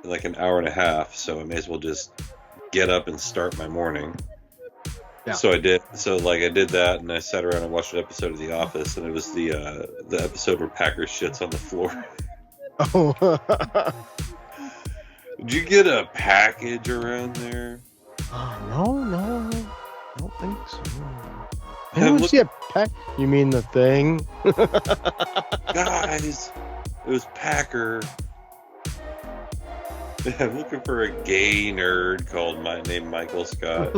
like an hour and a half, so I may as well just get up and start my morning. Yeah. So I did. So like I did that, and I sat around and watched an episode of The Office, and it was the episode where Packer shits on the floor. Oh. Did you get a package around there? No. I don't think so. I I'm don't look- see a pack. You mean the thing? Guys, it was Packer. I'm looking for a gay nerd named Michael Scott.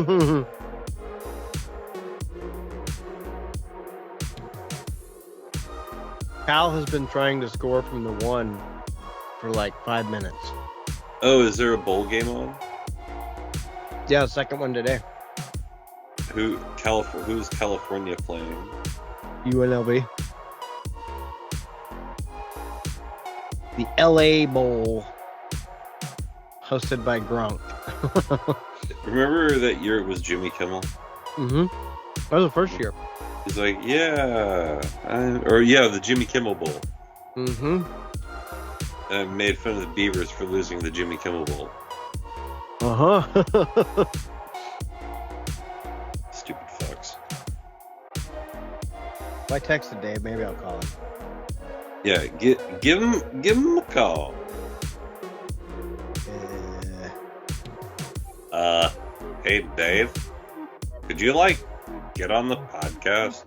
Cal has been trying to score from the 1 for like 5 minutes. Oh, is there a bowl game on? Yeah, second one today. Who's California playing? UNLV. The LA Bowl. Hosted by Gronk. Remember that year it was Jimmy Kimmel? Mm-hmm. That was the first year. He's like, the Jimmy Kimmel Bowl. Mm-hmm. And I made fun of the Beavers for losing the Jimmy Kimmel Bowl. Uh-huh. Stupid fucks. If I texted Dave, maybe I'll call him. Yeah, give him a call. Hey Dave, could you get on the podcast?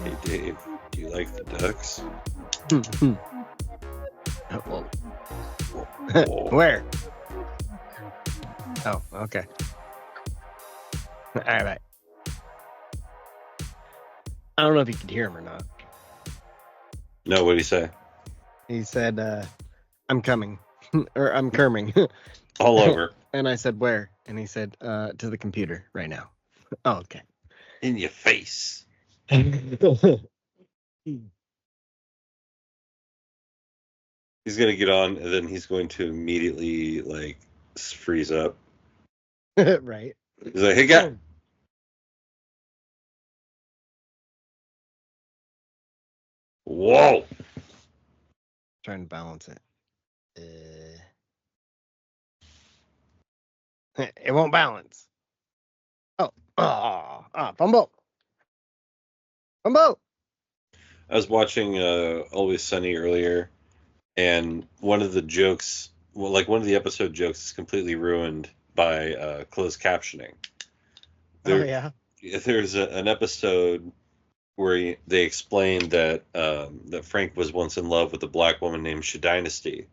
Hey Dave, do you like the Ducks? Whoa. Whoa. Where? Oh, okay. All right. I don't know if you could hear him or not. No, what'd he say? He said, I'm coming. Or I'm coming. All over. And I said, where? And he said, to the computer right now. Oh, okay. In your face. He's gonna get on, and then he's going to immediately freeze up. Right. He's like, "Hey, guy." Whoa. Trying to balance it. It won't balance. Fumble. I was watching Always Sunny earlier, and one of the episode jokes is completely ruined by closed captioning. There's an episode where they explained that that Frank was once in love with a black woman named Shadynasty,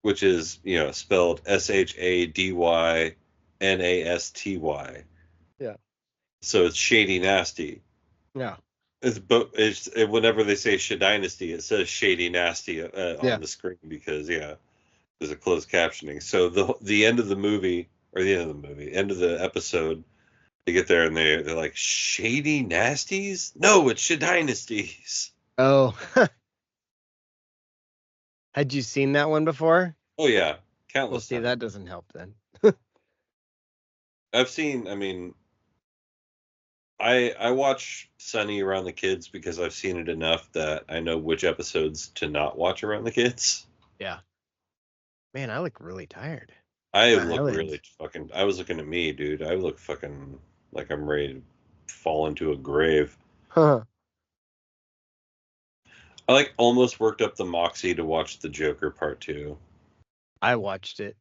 which is spelled SHADYNASTY. Yeah. So it's shady nasty. Yeah. It's whenever they say Shadynasty, it says shady nasty on the screen because there's a closed captioning. So the end of the movie end of the episode. They get there and they're like, shady nasties? No, it's Shadynasties. Oh. Had you seen that one before? Oh, yeah. Countless Well, see, times. that doesn't help then. I watch Sunny around the kids because I've seen it enough that I know which episodes to not watch around the kids. Yeah. Man, I look really tired. I was looking at me, dude. I look fucking like I'm ready to fall into a grave. Huh. I almost worked up the moxie to watch The Joker Part 2. I watched it.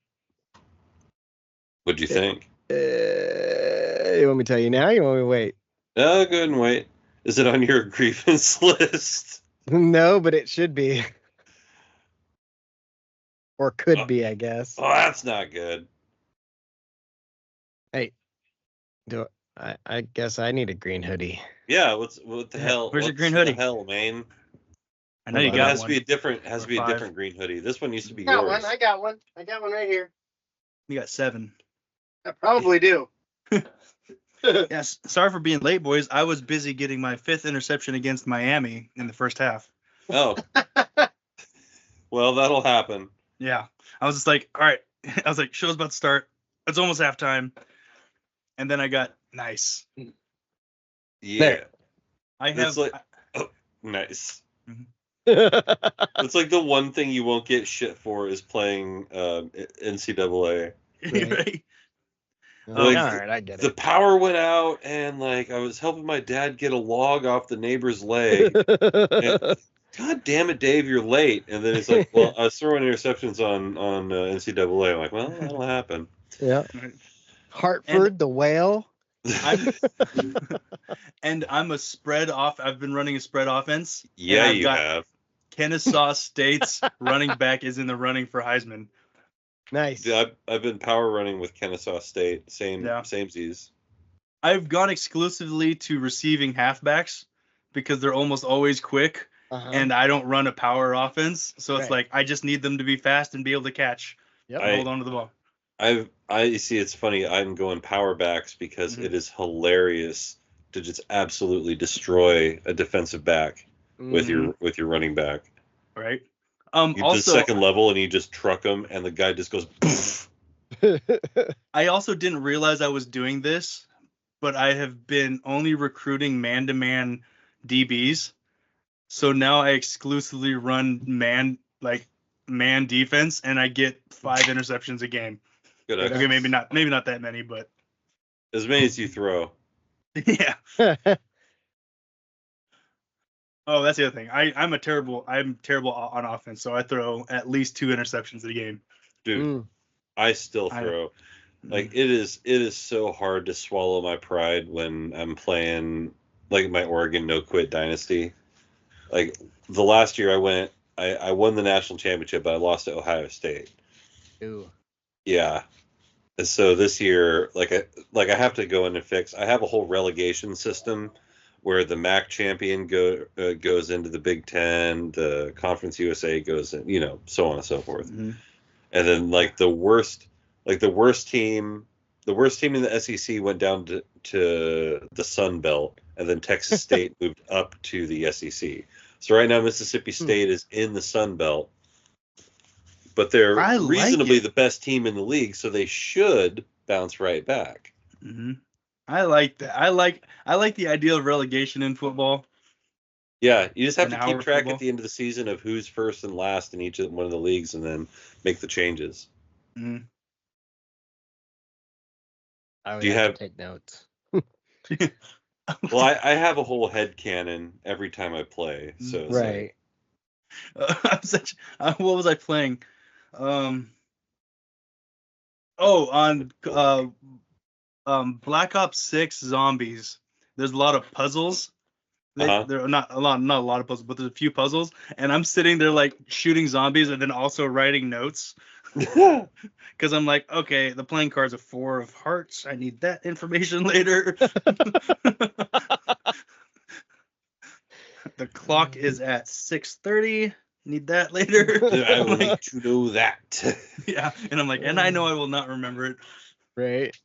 What'd you think? You want me to tell you now? You want me to wait? No, go ahead and wait. Is it on your grievance list? No, but it should be. Or could be, I guess. Oh, that's not good. Hey, I guess I need a green hoodie. Yeah, what the hell? Where's your green hoodie? What the hell, man? I know you It got has one. to be a different Or 5. green hoodie. This one used to be I got yours. one. I got one. I got one right here. You got 7. I probably do. Yes. Sorry for being late, boys. I was busy getting my 5th interception against Miami in the first half. Oh. Well, that'll happen. Yeah. I was just like, all right. I was like, show's about to start. It's almost halftime. And then I got nice. Yeah. There. It's like, oh, nice. Mhm. It's like the one thing you won't get shit for is playing NCAA. Right. All right, I get The it. power went out, and like I was helping my dad get a log off the neighbor's leg. And, God damn it, Dave, you're late. And then it's like, well, I was throwing interceptions on NCAA. I'm like, well, that'll happen. Yeah. Right. Hartford, the whale. I'm a spread off. I've been running a spread offense. Yeah, and you have. Kennesaw State's running back is in the running for Heisman. Nice. Dude, I've been power running with Kennesaw State. Samesies. I've gone exclusively to receiving halfbacks because they're almost always quick, and I don't run a power offense, so it's like I just need them to be fast and be able to catch. Yep. And hold on to the ball. I see. It's funny. I'm going power backs because it is hilarious to just absolutely destroy a defensive back with your running back. Right. You do the second level and you just truck him, and the guy just goes. Poof. I also didn't realize I was doing this, but I have been only recruiting man-to-man DBs. So now I exclusively run man defense, and I get 5 interceptions a game. Good. Okay, maybe not that many, but as many as you throw. Yeah. Oh, that's the other thing. I'm terrible on offense, so I throw at least 2 interceptions a game. Dude, I still throw. Like it is so hard to swallow my pride when I'm playing like my Oregon no quit dynasty. Like the last year I won the national championship, but I lost to Ohio State. Ooh. Yeah. And so this year, I have to go in and fix. I have a whole relegation system where the MAC champion goes into the Big Ten, the Conference USA goes in, so on and so forth. And then the worst team in the SEC went down to the Sun Belt, and then Texas State moved up to the SEC. So right now Mississippi State is in the Sun Belt, but they're reasonably the best team in the league, so they should bounce right back. Mm-hmm. I like that. I like the idea of relegation in football. Yeah, you just have to keep track at the end of the season of who's first and last in each one of the leagues, and then make the changes. Mm-hmm. I would have to take notes. Well, I have a whole headcanon every time I play. So right. What was I playing? On Black Ops 6 Zombies. There's a lot of puzzles. There are not a lot of puzzles, but there's a few puzzles, and I'm sitting there like shooting zombies and then also writing notes. Because I'm like, okay, the playing card's a 4 of hearts. I need that information later. The clock is at 6:30. Need that later. I will need to know that. Yeah, and I'm like, and I know I will not remember it. Right.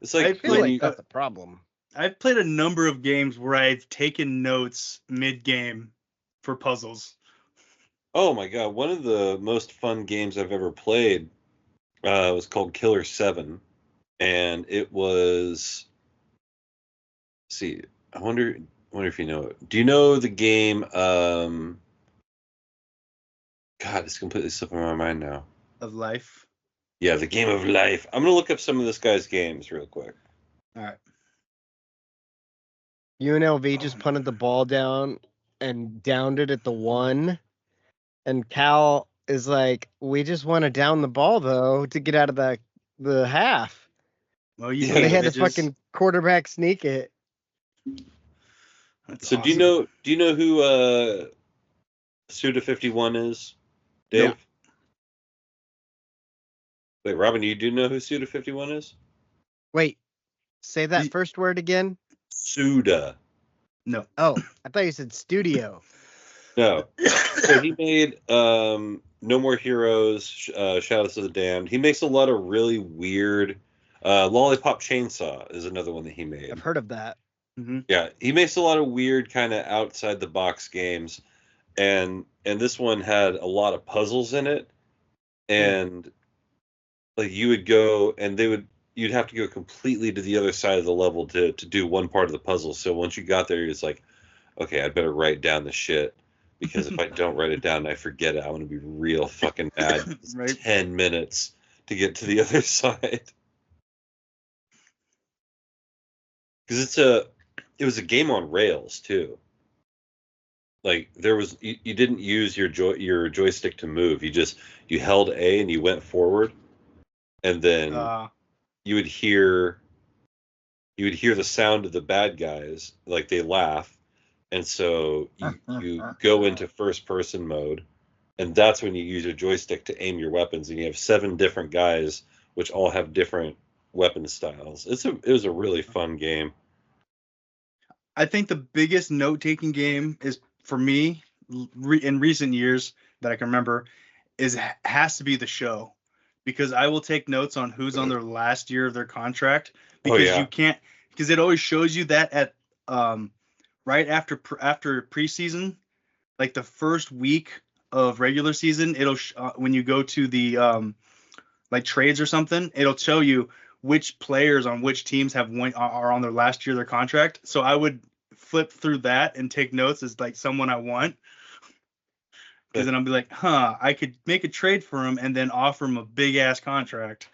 It's like I feel like that's a problem. I've played a number of games where I've taken notes mid-game for puzzles. Oh my god, one of the most fun games I've ever played was called Killer 7. And it was... Let's see, I wonder if you know it. Do you know the game... God, it's completely slipping my mind now. Of Life? Yeah, the Game of Life. I'm going to look up some of this guy's games real quick. All right. UNLV just punted the ball down and downed it at the 1. And Cal is like, we just want to down the ball, though, to get out of the half. Well, they had to fucking quarterback sneak it. That's so awesome. do you know who Suda51 is, Dave? Nope. Wait, Robin, do you know who Suda51 is? Wait, say that first word again. Suda. No. Oh, I thought you said studio. No. So he made No More Heroes, Shadows of the Damned. He makes a lot of really weird. Lollipop Chainsaw is another one that he made. I've heard of that. Mm-hmm. Yeah, he makes a lot of weird kind of outside the box games, and this one had a lot of puzzles in it, and like you would go and they would you'd have to go completely to the other side of the level to do one part of the puzzle. So once you got there, it's like, okay, I'd better write down the shit, because if I don't write it down and I forget it, I'm gonna be real fucking mad. Right. 10 minutes to get to the other side. Because it was a game on rails too. Like you didn't use your joystick to move. You held A and you went forward, and then you would hear the sound of the bad guys, like they laugh, and so you go into first person mode, and that's when you use your joystick to aim your weapons, and you have 7 different guys which all have different weapon styles. It was a really fun game. I think the biggest note-taking game is, for me, in recent years that I can remember, has to be The Show, because I will take notes on who's on their last year of their contract, because you can't, because it always shows you that at right after preseason, like the first week of regular season, it'll when you go to the like trades or something, it'll show you which players on which teams are on their last year of their contract. So I would flip through that and take notes as like someone I want, because then I'll be like, I could make a trade for him and then offer him a big ass contract.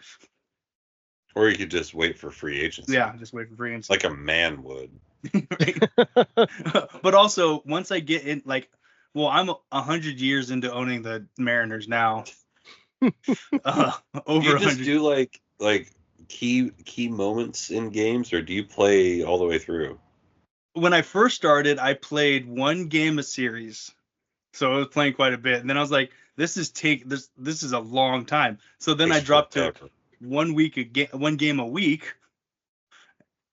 Or you could just wait for free agency. Yeah, just wait for free agency. Like a man would. But also, once I get in, like, well, I'm 100 years into owning the Mariners now. Over you just 100. Do like key moments in games, or do you play all the way through? When I first started, I played one game a series, so I was playing quite a bit. And then I was like, this is a long time. So then I dropped to one game a week.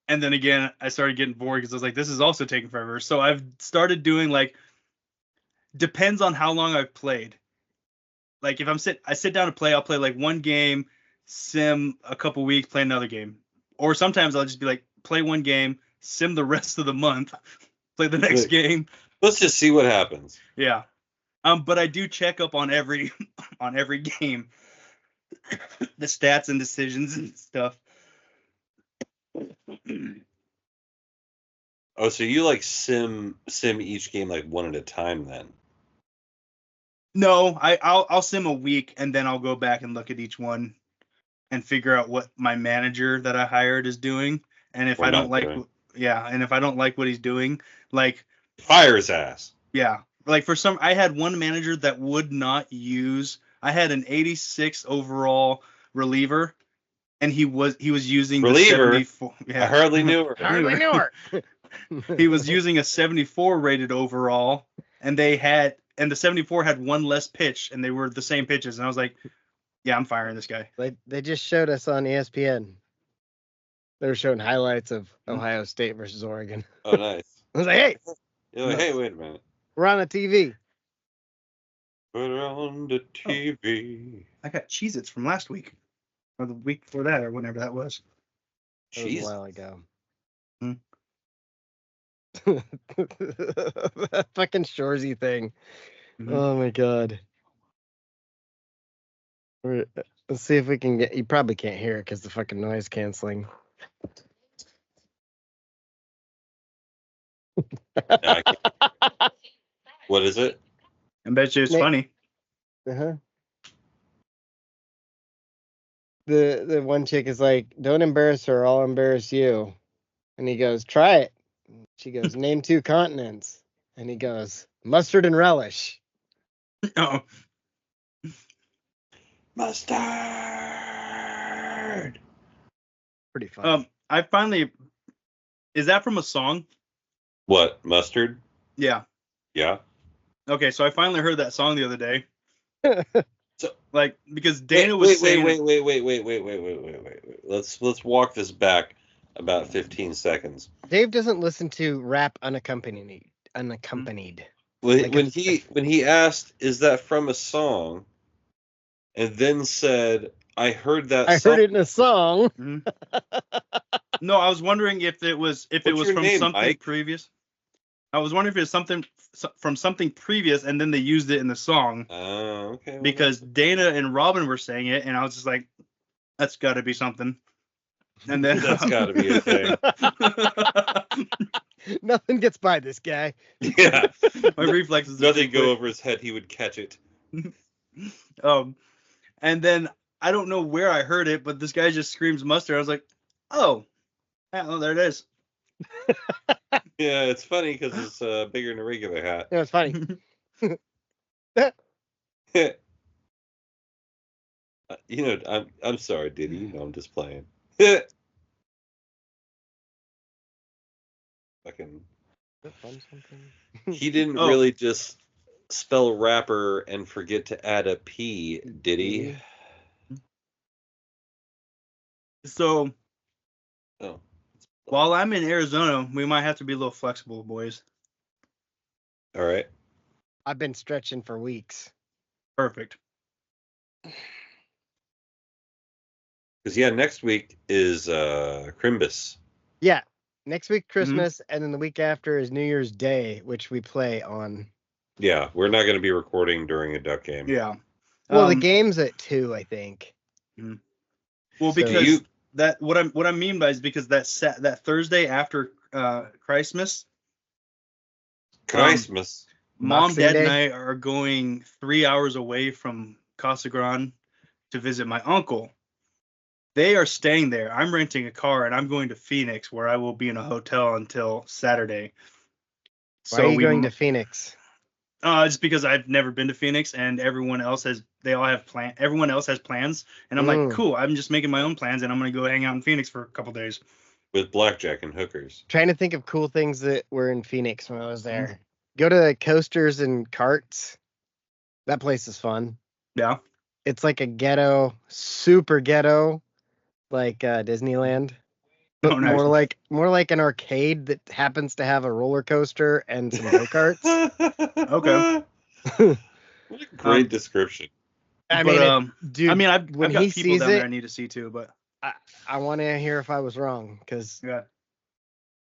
And then again, I started getting bored because I was like, this is also taking forever. So I've started doing, like, depends on how long I've played. Like, if I sit down to play, I'll play like one game, sim a couple weeks, play another game. Or sometimes I'll just be like, play one game, sim the rest of the month, play the next game. Let's just see what happens. Yeah. But I do check up on every game, the stats and decisions and stuff. Oh, so you like sim each game like one at a time then? No, I'll sim a week and then I'll go back and look at each one and figure out what my manager that I hired is doing. And if I don't like, and if I don't like what he's doing, like, fire his ass. Yeah. Like, I had one manager that would not use. I had an 86 overall reliever, and he was using reliever. The 74. Yeah. I hardly knew her. He was using a 74 rated overall, and the 74 had one less pitch, and they were the same pitches. And I was like, yeah, I'm firing this guy. They just showed us on ESPN. They were showing highlights of Ohio State versus Oregon. Oh, nice. I was like, hey. You're like, hey, wait a minute. We're on the TV. We're on the TV. I got Cheez-Its from last week. Or the week before that, or whenever that was. That was a while ago. That fucking Shorzy thing. Mm-hmm. Oh my god. Let's see if we can get. You probably can't hear it because the fucking noise canceling. What is it? I bet you it's funny. Uh-huh. The one chick is like, don't embarrass her, I'll embarrass you. And he goes, try it. She goes, name 2 continents. And he goes, mustard and relish. Oh. Mustard. Pretty fun. I finally. Is that from a song? What, mustard? Yeah. Yeah. Okay, so I finally heard that song the other day. So, like, because Dana was saying. Wait. Let's walk this back about 15 seconds. Dave doesn't listen to rap unaccompanied. When he asked, is that from a song, and then said, I heard that. I heard it in a song. No, I was wondering if it was from something Mike? Previous. I was wondering if it was something from something previous, and then they used it in the song. Oh, okay. Because Dana and Robin were saying it, and I was just like, that's got to be something. And then That's got to be a thing. Nothing gets by this guy. Yeah. My reflexes. Nothing go over his head. He would catch it. And then I don't know where I heard it, but this guy just screams mustard. I was like, oh, yeah, well, there it is. Yeah, it's funny because it's bigger than a regular hat. Yeah, it's funny. I'm sorry, Diddy. You know, I'm just playing. Fucking. He didn't really just spell rapper and forget to add a P, did he? So, while I'm in Arizona, we might have to be a little flexible, boys. All right. I've been stretching for weeks. Perfect. Because, next week is Crimbus. Yeah. Next week, Christmas, and then the week after is New Year's Day, which we play on. Yeah, we're not going to be recording during a Duck game. Yeah. Well, the game's at 2, I think. Well, because what I mean by is because that Thursday after Christmas. Mom, Dad, and I are going 3 hours away from Casa Grande to visit my uncle. They are staying there. I'm renting a car, and I'm going to Phoenix, where I will be in a hotel until Saturday. Why are you going to Phoenix? Just because I've never been to Phoenix, and everyone else has plans, and I'm like, cool. I'm just making my own plans, and I'm gonna go hang out in Phoenix for a couple days with blackjack and hookers. Trying to think of cool things that were in Phoenix when I was there. Go to Coasters and Carts. That place is fun. Yeah, it's like a ghetto, super ghetto, like Disneyland. But nice. more like an arcade that happens to have a roller coaster and some go-karts. Okay. What a great description. Dude, I mean, I've when got he people sees down it, there I need to see too, but I want to hear if I was wrong, because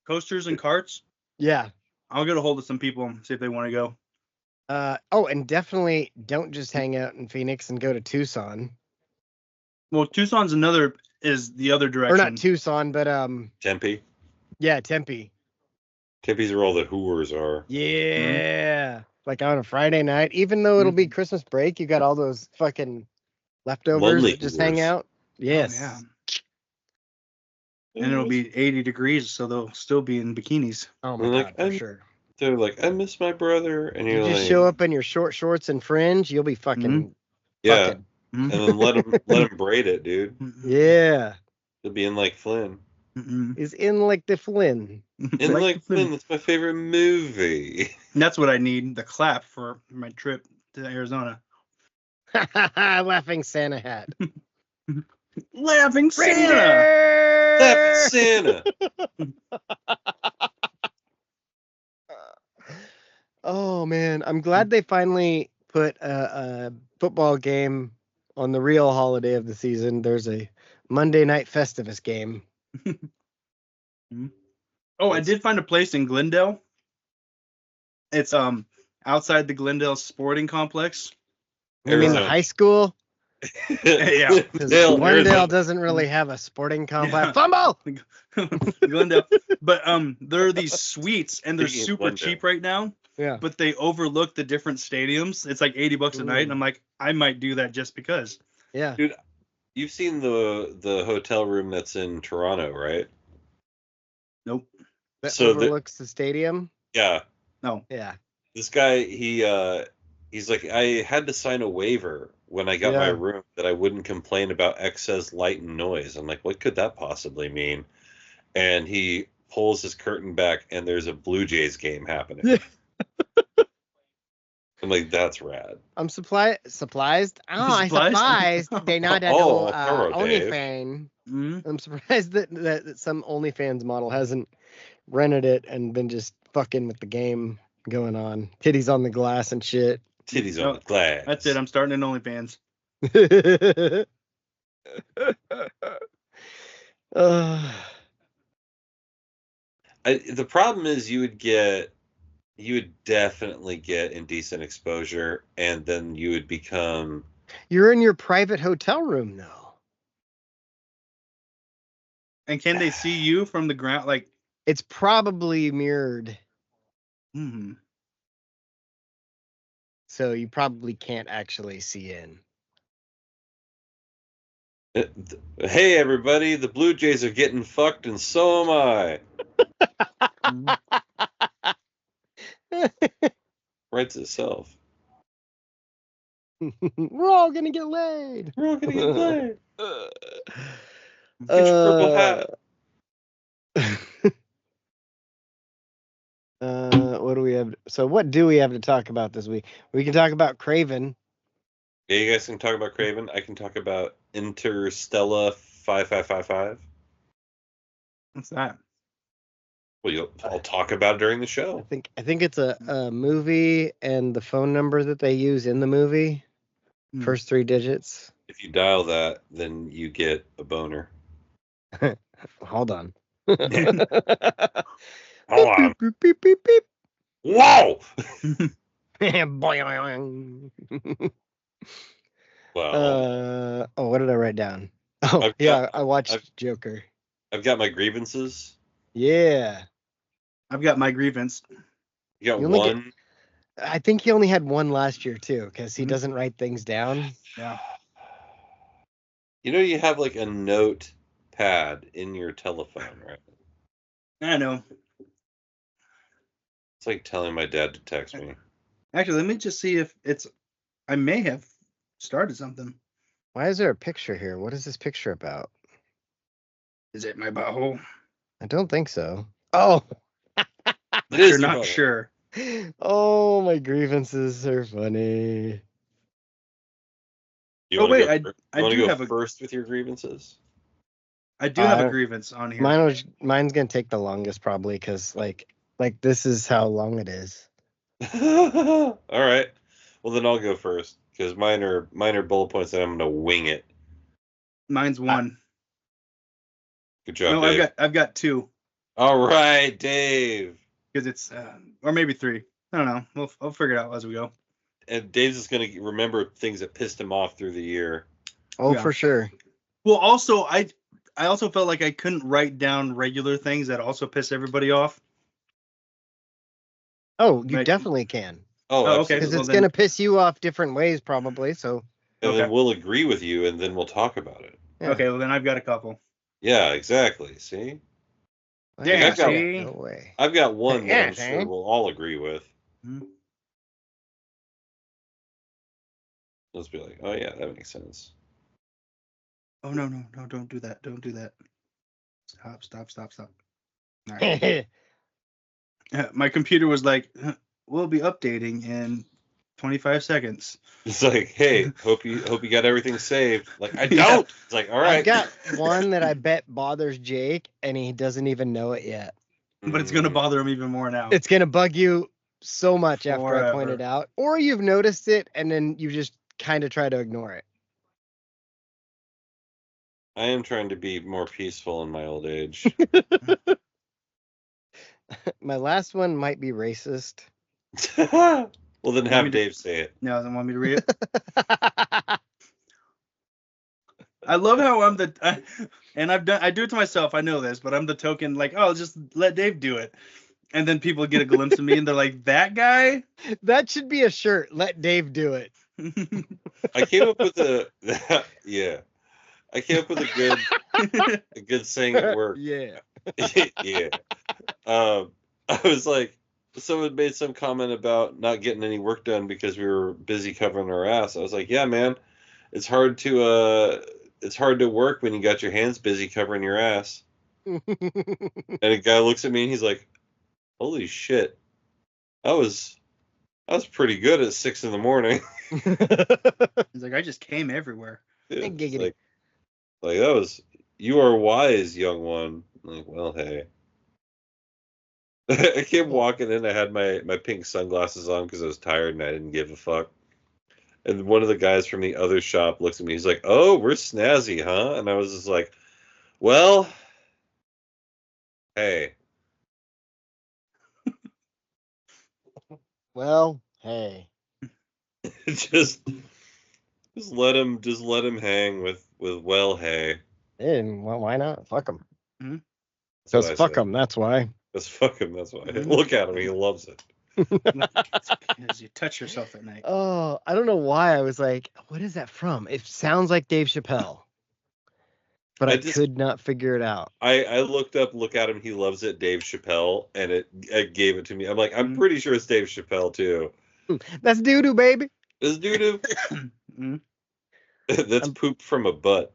coasters and carts. Yeah, I'll get a hold of some people and see if they want to go. And definitely don't just hang out in Phoenix and go to Tucson. Well, Tucson's the other direction. Or not Tucson, but Tempe. Yeah, Tempe. Tempe's where all the hooers are. Yeah. Like on a Friday night, even though it'll be Christmas break, you got all those fucking leftovers that just hang out. Yes. Oh, yeah. And it'll be 80 degrees, so they'll still be in bikinis. Oh my God, for sure. They're like, I miss my brother, and you just show up in your short shorts and fringe, you'll be fucking. Yeah. And then let him braid it, dude. Yeah. He'll be in like Flynn. He's in like the Flynn. In like Flynn, that's my favorite movie. And that's what I need, the clap for my trip to Arizona. Laughing Santa hat. Laughing Santa. Laughing Santa. Oh man, I'm glad they finally put a football game on the real holiday of the season. There's a Monday night Festivus game. I did find a place in Glendale. It's outside the Glendale Sporting Complex. You mean the high school? Yeah. Glendale doesn't really have a sporting complex. Yeah. Fumble! Glendale. But there are these suites, and they're super cheap right now. Yeah. But they overlook the different stadiums. It's like $80 a night, and I'm like, I might do that just because. Yeah. Dude, you've seen the hotel room that's in Toronto, right? Nope. That overlooks the stadium? Yeah. No. Yeah. This guy, he's like, I had to sign a waiver when I got my room that I wouldn't complain about excess light and noise. I'm like, what could that possibly mean? And he pulls his curtain back, and there's a Blue Jays game happening. I'm like, that's rad. I'm surprised. I surprised they not had OnlyFans. I'm surprised that some OnlyFans model hasn't rented it and been just fucking with the game going on. Titties on the glass and shit. Titties on the glass. That's it. I'm starting an OnlyFans. The problem is you would definitely get indecent exposure, and then you would become. You're in your private hotel room, though. And can they see you from the ground? Like, it's probably mirrored. Mm-hmm. So you probably can't actually see in. Hey everybody, the Blue Jays are getting fucked and so am I. Writes itself. We're all gonna get laid. We're all gonna get laid. Get your purple hat. What do we have? So what do we have to talk about this week? We can talk about Kraven. Yeah, you guys can talk about Kraven. I can talk about Interstella 5555. What's that? Well, I'll talk about it during the show. I think it's a movie, and the phone number that they use in the movie, first 3 digits. If you dial that, then you get a boner. Hold on. Hold on. Beep, beep, beep, beep. Whoa! Well, what did I write down? Oh, I watched Joker. I've got my grievances. Yeah. I've got my grievance. You got one? I think he only had one last year, too, because he doesn't write things down. Yeah. You know, you have like a notepad in your telephone, right? I know. It's like telling my dad to text me. Actually, let me just see if it's... I may have started something. Why is there a picture here? What is this picture about? Is it my butthole? I don't think so. Oh! You're not sure. Oh, my grievances are funny. I do have first with your grievances? I do have a grievance on here. Mine's gonna take the longest probably because like this is how long it is. All right. Well, then I'll go first because mine are bullet points and I'm gonna wing it. Mine's 1. Good job, no, Dave. I've got 2. All right, Dave. Because it's or maybe 3. I don't know. We'll figure it out as we go. And Dave's just gonna remember things that pissed him off through the year. Oh, yeah. For sure. Well, also I also felt like I couldn't write down regular things that also piss everybody off. Oh, you definitely can. Oh, okay. Because it's gonna piss you off different ways, probably. So. And then we'll agree with you, and then we'll talk about it. Yeah. Okay. Well, then I've got a couple. Yeah, exactly. See. Yeah. No way. I've got one that I'm sure we'll all agree with. Mm-hmm. Let's be like, oh yeah, that makes sense. Oh no, don't do that. Don't do that. Stop. All right. My computer was like, we'll be updating in 25 seconds. It's like, hey, hope you got everything saved. Like, I don't. It's like, all right. I've got one that I bet bothers Jake, and he doesn't even know it yet. But it's gonna bother him even more now. It's gonna bug you so much after I point it out, or you've noticed it and then you just kind of try to ignore it. I am trying to be more peaceful in my old age. My last one might be racist. Well, then have Dave say it. No, doesn't want me to read it. I love how I do it to myself. I know this, but I'm the token like, oh, just let Dave do it. And then people get a glimpse of me and they're like, that guy? That should be a shirt. Let Dave do it. I came up with I came up with a good saying at work. Yeah. Yeah. I was like, someone made some comment about not getting any work done because we were busy covering our ass. I was like, yeah, man, it's hard to work when you got your hands busy covering your ass. And a guy looks at me and he's like, holy shit, I was pretty good at 6 a.m. He's like, I just came everywhere. Dude, like that was, you are wise, young one. I'm like, well, hey. I came walking in. I had my pink sunglasses on because I was tired and I didn't give a fuck. And one of the guys from the other shop looks at me. He's like, "Oh, we're snazzy, huh?" And I was just like, "Well, hey." Well, hey. just let him hang with well, hey. And well, why not? Fuck him. Because fuck him, that's why. Because fuck him, that's why. Look at him, he loves it. As you touch yourself at night. Oh, I don't know why I was like, what is that from? It sounds like Dave Chappelle. But I could not figure it out. I looked up Look at Him, He Loves It, Dave Chappelle, and it gave it to me. I'm like, I'm pretty sure it's Dave Chappelle, too. That's doo-doo, baby. That's doo-doo. That's poop from a butt.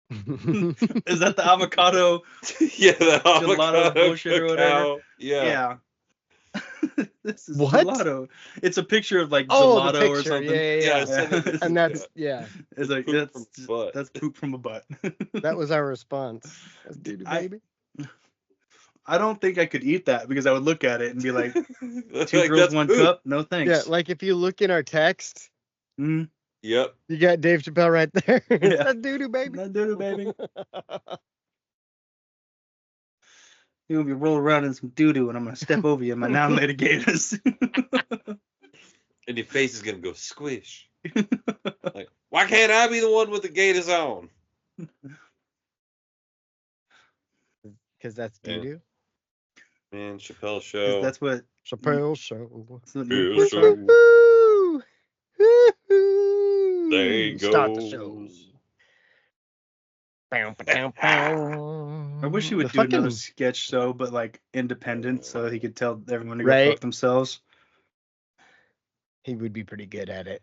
Is that the avocado? Yeah, the avocado bullshit or whatever. Yeah. This is gelato. It's a picture of like gelato or something. Yeah. And that's It's like that's poop from a butt. That was our response. That's doo-doo, baby. I don't think I could eat that because I would look at it and be like, 2 girls, 1 cup. No thanks. Yeah, like if you look in our text. Yep. You got Dave Chappelle right there. Yeah. That's doo-doo, baby. That's doo-doo, baby. You're going to be rolling around in some doo-doo and I'm going to step over you in my non-lated gators. And your face is going to go squish. Like, why can't I be the one with the gators on? Because that's doo-doo? Man, Chappelle Show. That's what... Chappelle Show. Chappelle Show. Woo-hoo! There you go. Start the shows. I wish he would do another sketch show, but like independent, so he could tell everyone to go fuck themselves. He would be pretty good at it.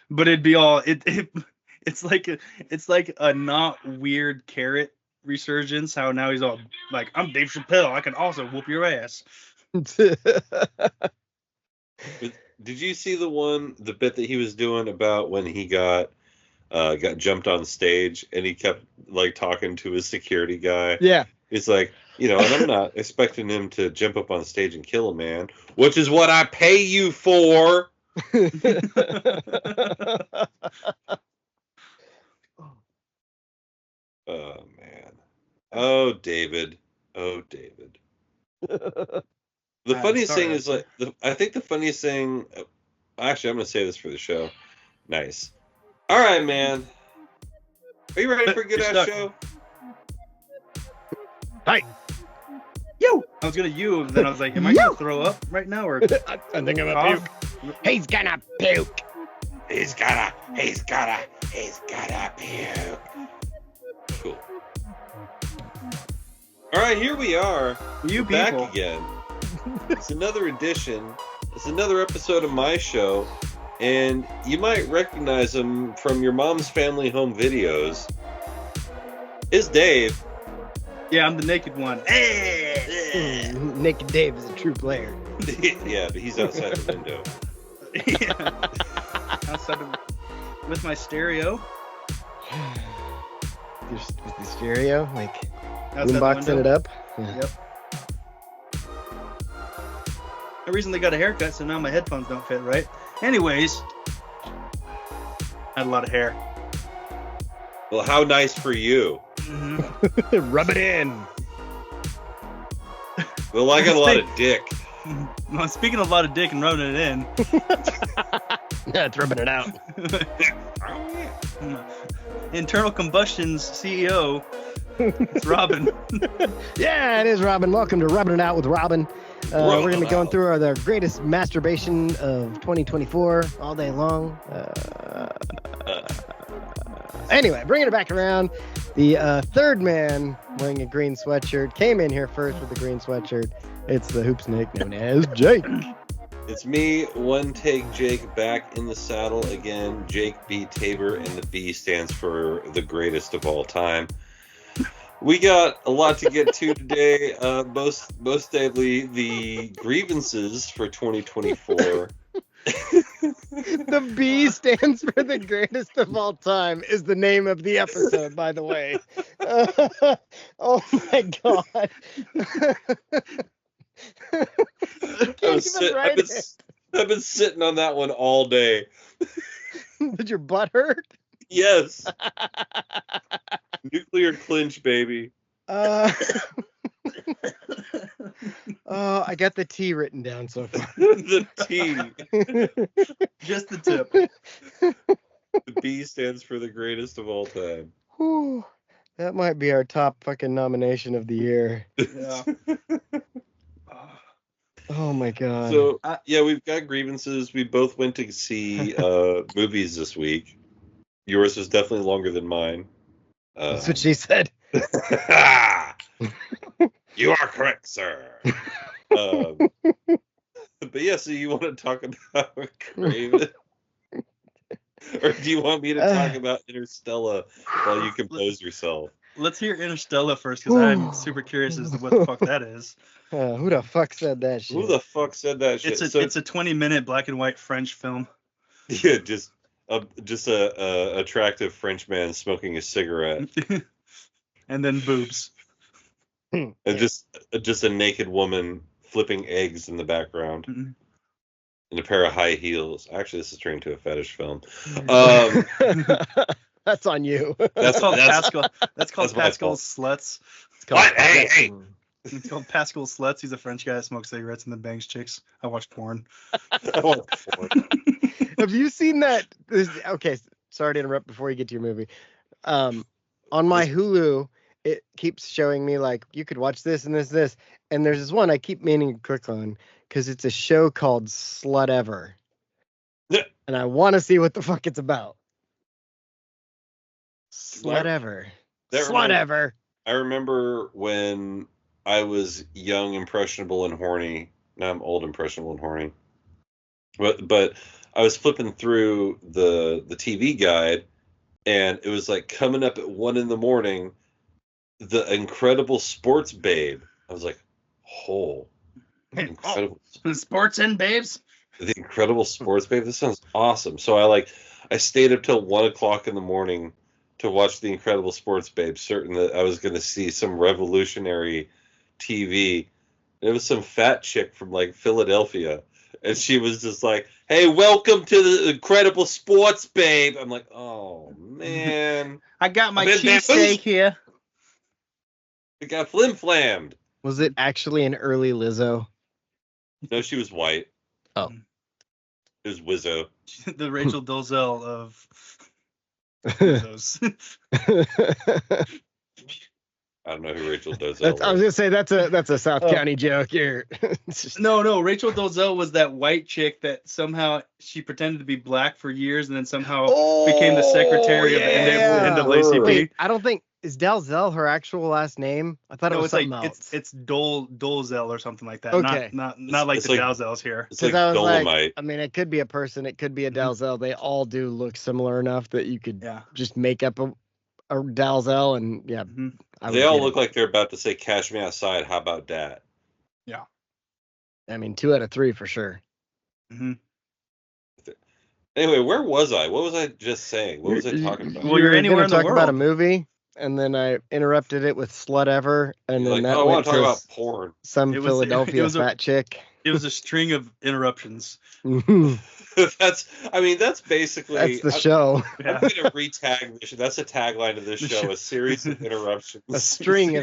But it'd be all it's like a not weird Carrot resurgence. How now he's all like, I'm Dave Chappelle. I can also whoop your ass. Did you see the bit that he was doing about when he got jumped on stage and he kept like talking to his security guy? Yeah. He's like, and I'm not expecting him to jump up on stage and kill a man, which is what I pay you for. Oh, man. Oh, David. Oh, David. The funniest thing is I think the funniest thing. Actually, I'm going to say this for the show. Nice. All right, man. Are you ready for a good ass show? Hi. Yo. I was gonna and then I was like, am I gonna throw up right now or? I think I'm gonna puke. He's gonna puke. He's gonna puke. Cool. All right, here we are. We're back again. It's another edition. It's another episode of my show, and you might recognize him from your mom's family home videos. It's Dave. Yeah, I'm the naked one. Naked Dave is a true player. Yeah, but he's outside the window. Yeah. Outside with my stereo. With the stereo, like boomboxing it up. Yeah. Yep. I recently got a haircut, so now my headphones don't fit right. Anyways, I had a lot of hair. Well, how nice for you. Mm-hmm. Rub it in. Well, I got a lot of dick. Well, speaking of a lot of dick and rubbing it in. Yeah, it's rubbing it out. Internal Combustion's CEO. It's Robin. Yeah, it is Robin. Welcome to Rubbing It Out with Robin. We're going to be going through the greatest masturbation of 2024 all day long. Anyway, bringing it back around, the third man wearing a green sweatshirt came in here first with a green sweatshirt. It's the hoop snake known as Jake. It's me, one take Jake, back in the saddle again. Jake B. Tabor, and the B stands for the greatest of all time. We got a lot to get to today. Most notably, the grievances for 2024. The B stands for the greatest of all time is the name of the episode, by the way. Oh my god. I've been sitting on that one all day. Did your butt hurt? Yes. Nuclear clinch, baby. I got the T written down so far. The T. Just the tip. The B stands for the greatest of all time. Whew. That might be our top fucking nomination of the year. Yeah. Oh my god. So yeah, we've got Grievances. We both went to see movies this week. Yours was definitely longer than mine. That's what she said. You are correct, sir. But yeah, so you want to talk about Kraven? Or do you want me to talk about Interstella while you compose yourself? Let's hear Interstella first, because I'm super curious as to what the fuck that is. Who the fuck said that shit? Who the fuck said that shit? It's a 20-minute black and white French film. Yeah, just a attractive French man smoking a cigarette. And then boobs. And just a naked woman flipping eggs in the background. Mm-hmm. In a pair of high heels. Actually, this is turning into a fetish film. That's on you. That's called Pascal's Sluts. Hey! It's called Pascal's Sluts. He's a French guy that smokes cigarettes and then bangs chicks. I watch porn. Have you seen that? Okay, sorry to interrupt before you get to your movie. On my Hulu, it keeps showing me like you could watch this and this, and there's this one I keep meaning to click on because it's a show called Slut Ever, and I want to see what the fuck it's about. Slut Ever. I remember when I was young, impressionable, and horny. Now I'm old, impressionable, and horny. But I was flipping through the TV guide, and it was like coming up at 1 a.m. The Incredible Sports Babe. I was like, incredible sports and babes. The Incredible Sports Babe. This sounds awesome. So I stayed up till 1 o'clock in the morning to watch The Incredible Sports Babe, certain that I was going to see some revolutionary TV. And it was some fat chick from like Philadelphia. And she was just like, hey, welcome to the Incredible Sports Babe. I'm like, oh, man. I got my cheesesteak here. It got flim-flammed. Was it actually an early Lizzo? No, she was white. Oh. It was Wizzo. The Rachel Dolezal of those. I don't know who Rachel Dolezal is. I was gonna say that's a South County joke here. No, Rachel Dolezal was that white chick that somehow she pretended to be black for years and then somehow became the secretary of the NAACP. Wait, I don't think is Dalzell her actual last name? I thought it was something else. It's Dolezal or something like that. Okay. Not like the Dalzells here. It's like Dolomite. I mean, it could be a person, it could be a Dalzell. They all do look similar enough that you could just make up a Dalzell and They all look like they're about to say "Cash Me Outside." How about that? Yeah. I mean, 2 out of 3 for sure. Mm-hmm. Anyway, where was I? What was I just saying? What was I talking about? Well, you're anywhere in the world. About a movie, and then I interrupted it with Slut Ever, and then I want to talk about porn. Some Philadelphia fat chick. It was a string of interruptions. That's basically the show. I'm gonna re-tag this. That's a tagline of this show: a series of interruptions. A string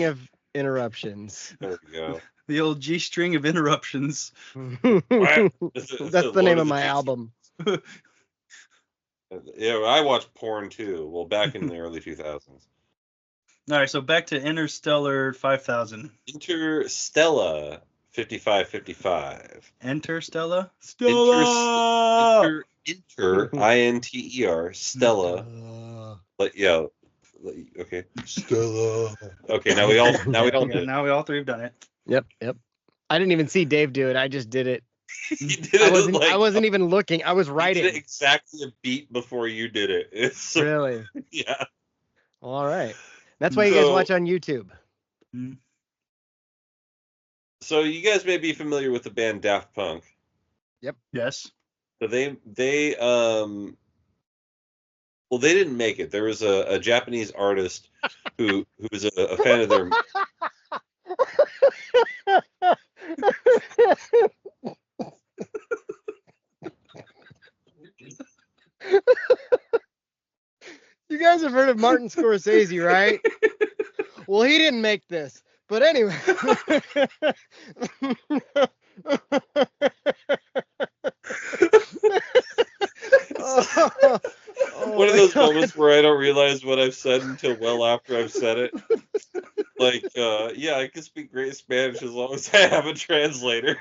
of interruptions. There we go. The old G string of interruptions. That's the name of my album. Yeah, I watched porn too. Well, back in the early 2000s. All right, so back to Interstellar 5000. Interstella 5555. Interstella? Stella! Inter, I-N-T-E-R, Stella. Okay. Stella. Okay, now we all did it. Now we all three have done it. Yep. I didn't even see Dave do it. I just did it. He did it I wasn't even looking. I was writing. He did it exactly a beat before you did it. Really? Yeah. All right. That's why you guys watch on YouTube. So you guys may be familiar with the band Daft Punk. Yep. Yes. So they didn't make it. There was a Japanese artist who was a fan of their. You guys have heard of Martin Scorsese, right? Well, he didn't make this, but anyway. one of those moments where I don't realize what I've said until well after I've said it. Like, yeah, I can speak great Spanish as long as I have a translator.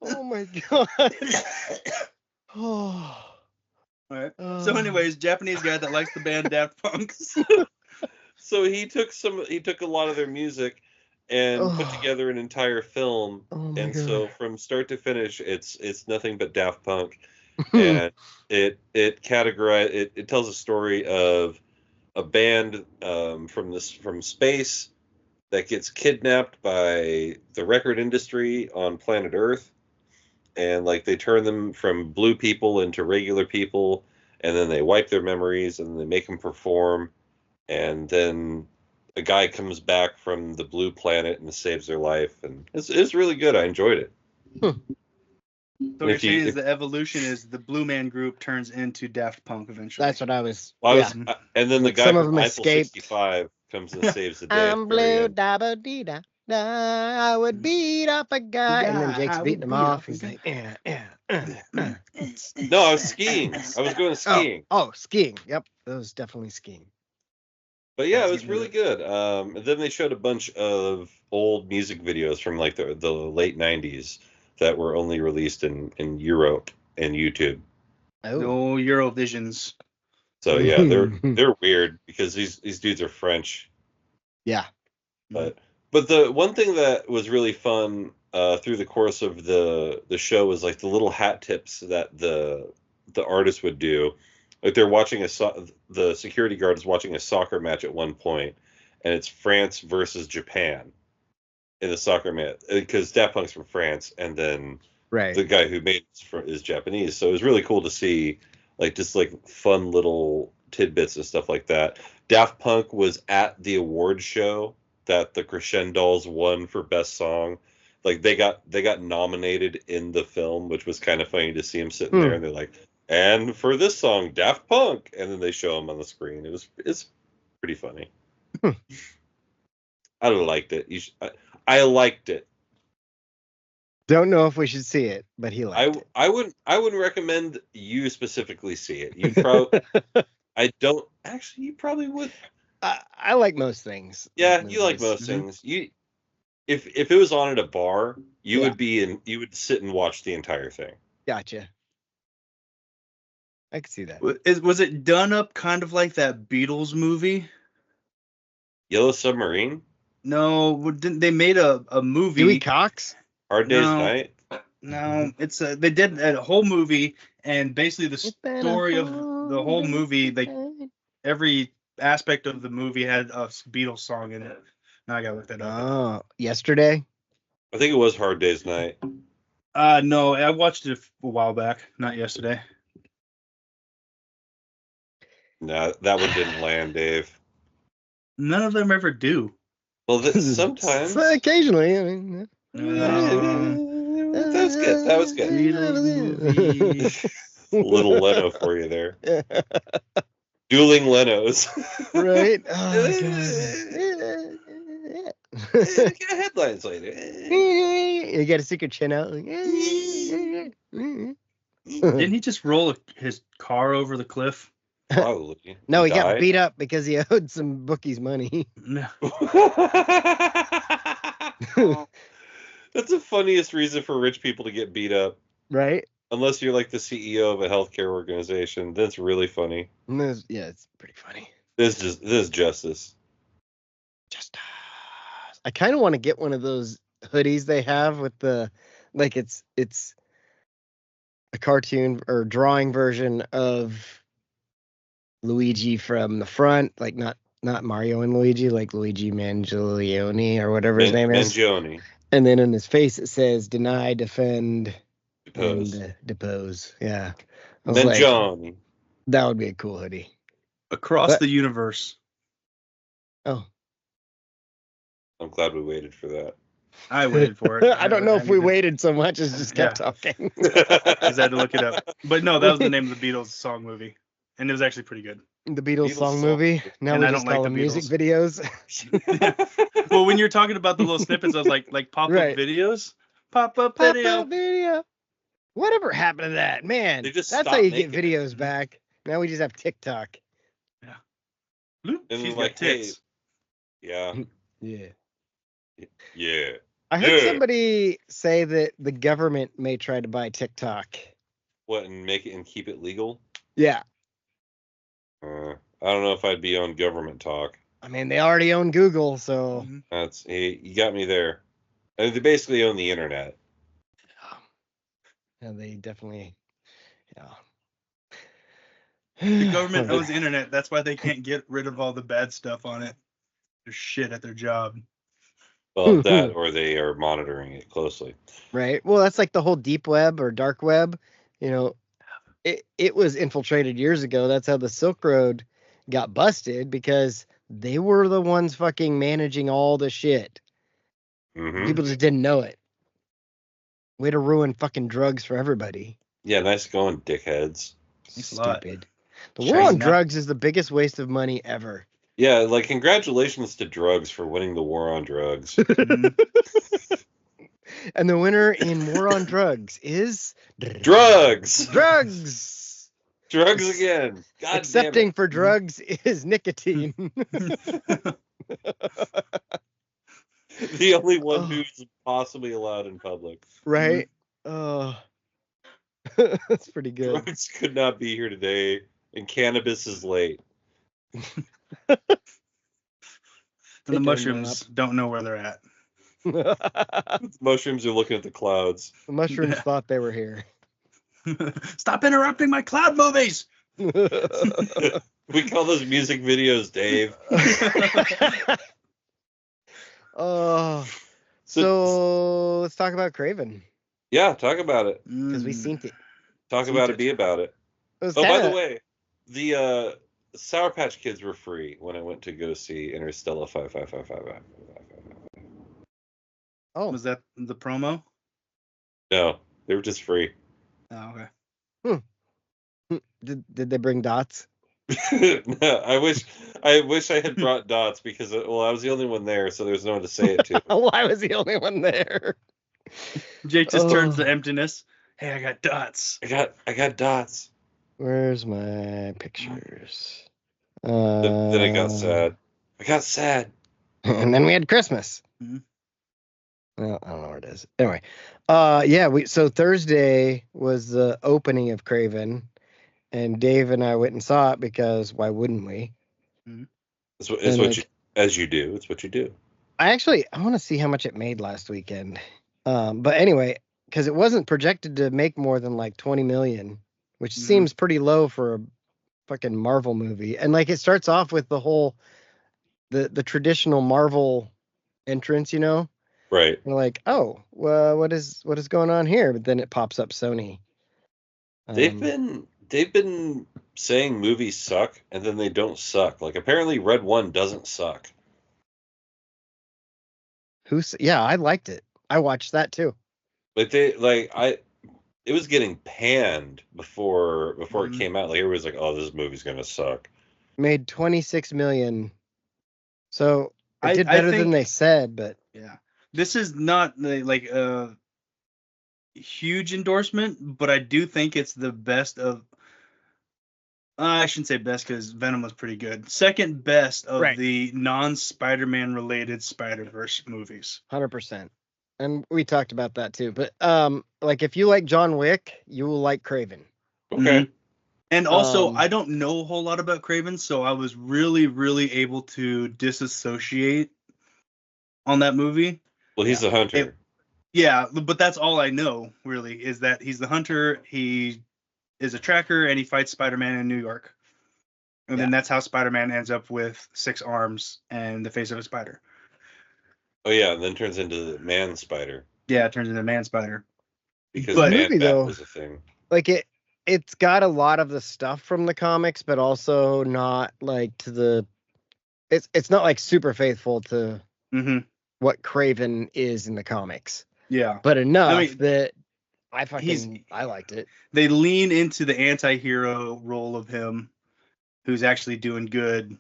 Oh my god. Oh. All right. So, anyways, Japanese guy that likes the band Daft Punk. So he took a lot of their music and put together an entire film. And so from start to finish, it's nothing but Daft Punk. And it tells a story of a band from space that gets kidnapped by the record industry on planet Earth. And like they turn them from blue people into regular people, and then they wipe their memories and they make them perform, and then a guy comes back from the blue planet and saves their life, and it's really good. I enjoyed it. So what you're saying is the evolution is the Blue Man Group turns into Daft Punk eventually. That's what I was. And then the guy from Eiffel 65 comes and saves the day. I'm blue, da-ba-dee-da. I would beat up a guy, and then Jake's beating him off. He's like, No, I was skiing. I was going skiing. Oh, skiing. Yep, that was definitely skiing. But yeah, it was really good. And then they showed a bunch of old music videos from like the late 90s that were only released in Europe and YouTube. No Eurovisions. So yeah, they're weird because these dudes are French. Yeah. But the one thing that was really fun through the course of the show was like the little hat tips that the artist would do. Like they're watching the security guard is watching a soccer match at one point, and it's France versus Japan in the soccer match because Daft Punk's from France, and then the guy who made it is Japanese. So it was really cool to see like just like fun little tidbits and stuff like that. Daft Punk was at the award show that the Crescendos won for best song. Like they got nominated in the film, which was kind of funny to see them sitting there, and they're like, and for this song, Daft Punk, and then they show them on the screen. It's pretty funny. I liked it. I liked it. Don't know if we should see it, but he liked it. I wouldn't recommend you specifically see it. You probably I don't actually. You probably would. I like most things. Yeah, you like most things. If it was on at a bar, you would sit and watch the entire thing. Gotcha. I could see that. Was it done up kind of like that Beatles movie? Yellow Submarine? No, they made a movie. Dewey Cox? Hard Day's Night? No, it's they did a whole movie, and basically the story of the whole movie, like every aspect of the movie had a Beatles song in it. Now I gotta look that up. Oh, Yesterday? I think it was Hard Day's Night. No, I watched it a while back, not yesterday. No, that one didn't land, Dave. None of them ever do. Well, sometimes. Occasionally, I mean. That was good. That was good. Little Leno for you there. Dueling Lenos. Right? Oh, Get headlines later. You got to stick your chin out. Didn't he just roll his car over the cliff? Probably. No, he got beat up because he owed some bookies money. No. That's the funniest reason for rich people to get beat up. Right? Unless you're like the CEO of a healthcare organization. That's really funny. Yeah, it's pretty funny. This is justice. Justice. I kind of want to get one of those hoodies they have with the, like it's a cartoon or drawing version of Luigi from the front, like not Mario and Luigi, like Luigi Mangione or whatever his name is. Mangione. And then on his face it says deny, defend, Depose. and depose. Yeah. Mangione. Like, that would be a cool hoodie. Across the universe. Oh. I'm glad we waited for that. I waited for it. I don't know if we waited so much as just kept talking. I just had to look it up. But no, that was the name of the Beatles song movie. And it was actually pretty good. The Beatles song movie. Now and we I just don't call like them the music videos. Well, when you're talking about the little snippets, I was like pop-up videos? Pop-up video. Whatever happened to that? Man, that's how you get videos back. Now we just have TikTok. Yeah. And she's like, got tits. Hey, Yeah. Yeah. I heard somebody say that the government may try to buy TikTok. What, and make it and keep it legal? Yeah. I don't know if I'd be on government talk. I mean, they already own Google, so You got me there. I mean, they basically own the internet. Yeah, they definitely. Yeah. The government owns the internet. That's why they can't get rid of all the bad stuff on it. They're shit at their job. Well, that or they are monitoring it closely. Right. Well, that's like the whole deep web or dark web. You know, it was infiltrated years ago. That's how the Silk Road got busted, because they were the ones fucking managing all the shit. Mm-hmm. People just didn't know it. Way to ruin fucking drugs for everybody. Yeah, nice going, dickheads. Stupid. The war on drugs is the biggest waste of money ever. Yeah, like, congratulations to drugs for winning the war on drugs. And the winner in war on drugs is drugs. Drugs. Drugs again. God Accepting for drugs is nicotine. The only one who's possibly allowed in public. Right? Oh. That's pretty good. Drugs could not be here today, and cannabis is late. The mushrooms don't know where they're at. The mushrooms are looking at the clouds. The mushrooms thought they were here. Stop interrupting my cloud movies. We call those music videos, Dave. So let's talk about Kraven. Yeah, talk about it. Because we seen it. Talk about it, be about it. By the way, the Sour Patch Kids were free when I went to go see Interstella 55555. Oh, was that the promo? No, they were just free. Oh, okay. Did they bring dots? No, I wish I had brought dots, because I was the only one there, so there's no one to say it to. Why was the only one there? Jake just turns to emptiness. Hey, I got dots. I got dots. Where's my pictures? Then I got sad. And then we had Christmas. Mm-hmm. Well, I don't know where it is. Anyway, so Thursday was the opening of Kraven, and Dave and I went and saw it because why wouldn't we? Mm-hmm. It's what you do. It's what you do. I want to see how much it made last weekend. But anyway, because it wasn't projected to make more than like 20 million, which seems pretty low for a fucking Marvel movie. And like, it starts off with the whole the traditional Marvel entrance, you know? Right. We're like, oh, well, what is going on here? But then it pops up Sony. They've been saying movies suck, and then they don't suck. Like, apparently Red One doesn't suck. Yeah, I liked it. I watched that too. Like, it was getting panned before it came out. Like, everybody's like, oh, this movie's gonna suck. Made 26 million. So it did better than they said, but yeah. This is not like a huge endorsement, but I do think it's the best of. I shouldn't say best, because Venom was pretty good. Second best of the non-Spider-Man related Spider-Verse movies. 100%. And we talked about that too. But like, if you like John Wick, you will like Kraven. Okay. Mm-hmm. And also, I don't know a whole lot about Kraven, so I was really, really able to disassociate on that movie. Well, he's the hunter. But that's all I know, really, is that he's the hunter, he is a tracker, and he fights Spider-Man in New York. And then that's how Spider-Man ends up with 6 arms and the face of a spider. Oh, yeah, and then turns into the Man Spider. Yeah, it turns into Man Spider. Because Man Bat was a thing. Like, it's got a lot of the stuff from the comics, but also not like to the... It's not like super faithful to... what Kraven is in the comics. Yeah. But enough that I liked it. They lean into the anti-hero role of him, who's actually doing good.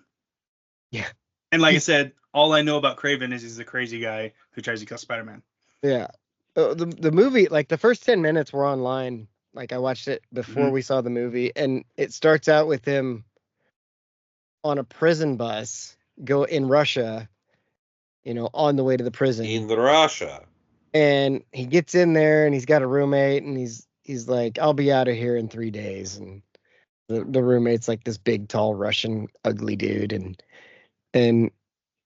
Yeah. And like I said, all I know about Kraven is he's a crazy guy who tries to kill Spider-Man. Yeah. The movie, like the first 10 minutes were online Like I watched it before we saw the movie, and it starts out with him on a prison bus in Russia, on the way to the prison. In Russia. And he gets in there and he's got a roommate and he's like, I'll be out of here in 3 days. And the roommate's like this big, tall Russian ugly dude. And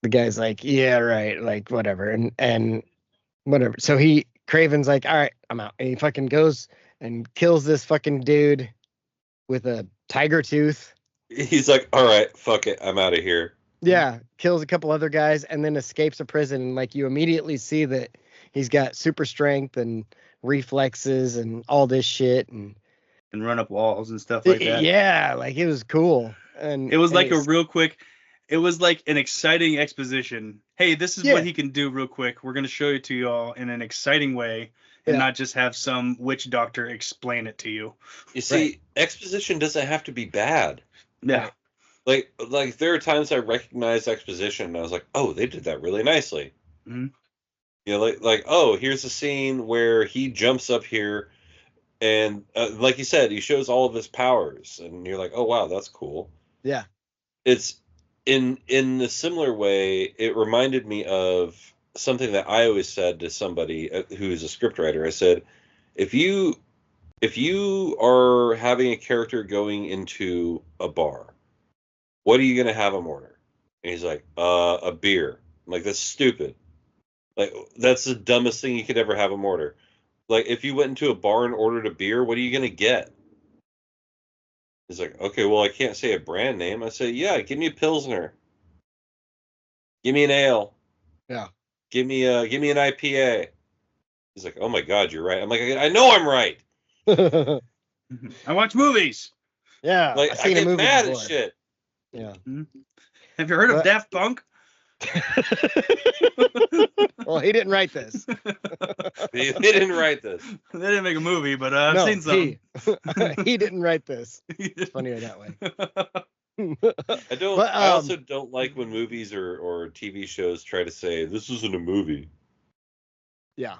the guy's like, yeah, right. Like whatever. And whatever. So Kraven's like, all right, I'm out. And he fucking goes and kills this fucking dude with a tiger tooth. He's like, all right, fuck it. I'm out of here. Yeah. Kills a couple other guys and then escapes a prison. And like you immediately see that he's got super strength and reflexes and all this shit and run up walls and stuff like that. Yeah, like it was cool. And it was like it was like an exciting exposition. Hey, this is what he can do real quick. We're going to show it to you all in an exciting way and not just have some witch doctor explain it to you. You see, exposition doesn't have to be bad. Yeah. Like there are times I recognize exposition and I was like, oh, they did that really nicely. Mm-hmm. Like oh, here's a scene where he jumps up here and like you said, he shows all of his powers and you're like, oh wow, that's cool. Yeah. It's in a similar way, it reminded me of something that I always said to somebody who's a scriptwriter. I said, if you are having a character going into a bar, what are you going to have him order? And he's like, a beer. I'm like, that's stupid. Like, that's the dumbest thing you could ever have him order. Like, if you went into a bar and ordered a beer, what are you going to get? He's like, okay, well, I can't say a brand name. I say, yeah, give me a Pilsner. Give me an ale. Yeah. Give me an IPA. He's like, oh my God, you're right. I'm like, I know I'm right. I watch movies. Yeah. Like, I get mad at shit. Yeah. Have you heard of Daft Punk? Well, he didn't write this. He didn't write this. They didn't make a movie, but I've seen some. He didn't write this. It's funnier that way. I also don't like when movies or TV shows try to say this isn't a movie. Yeah.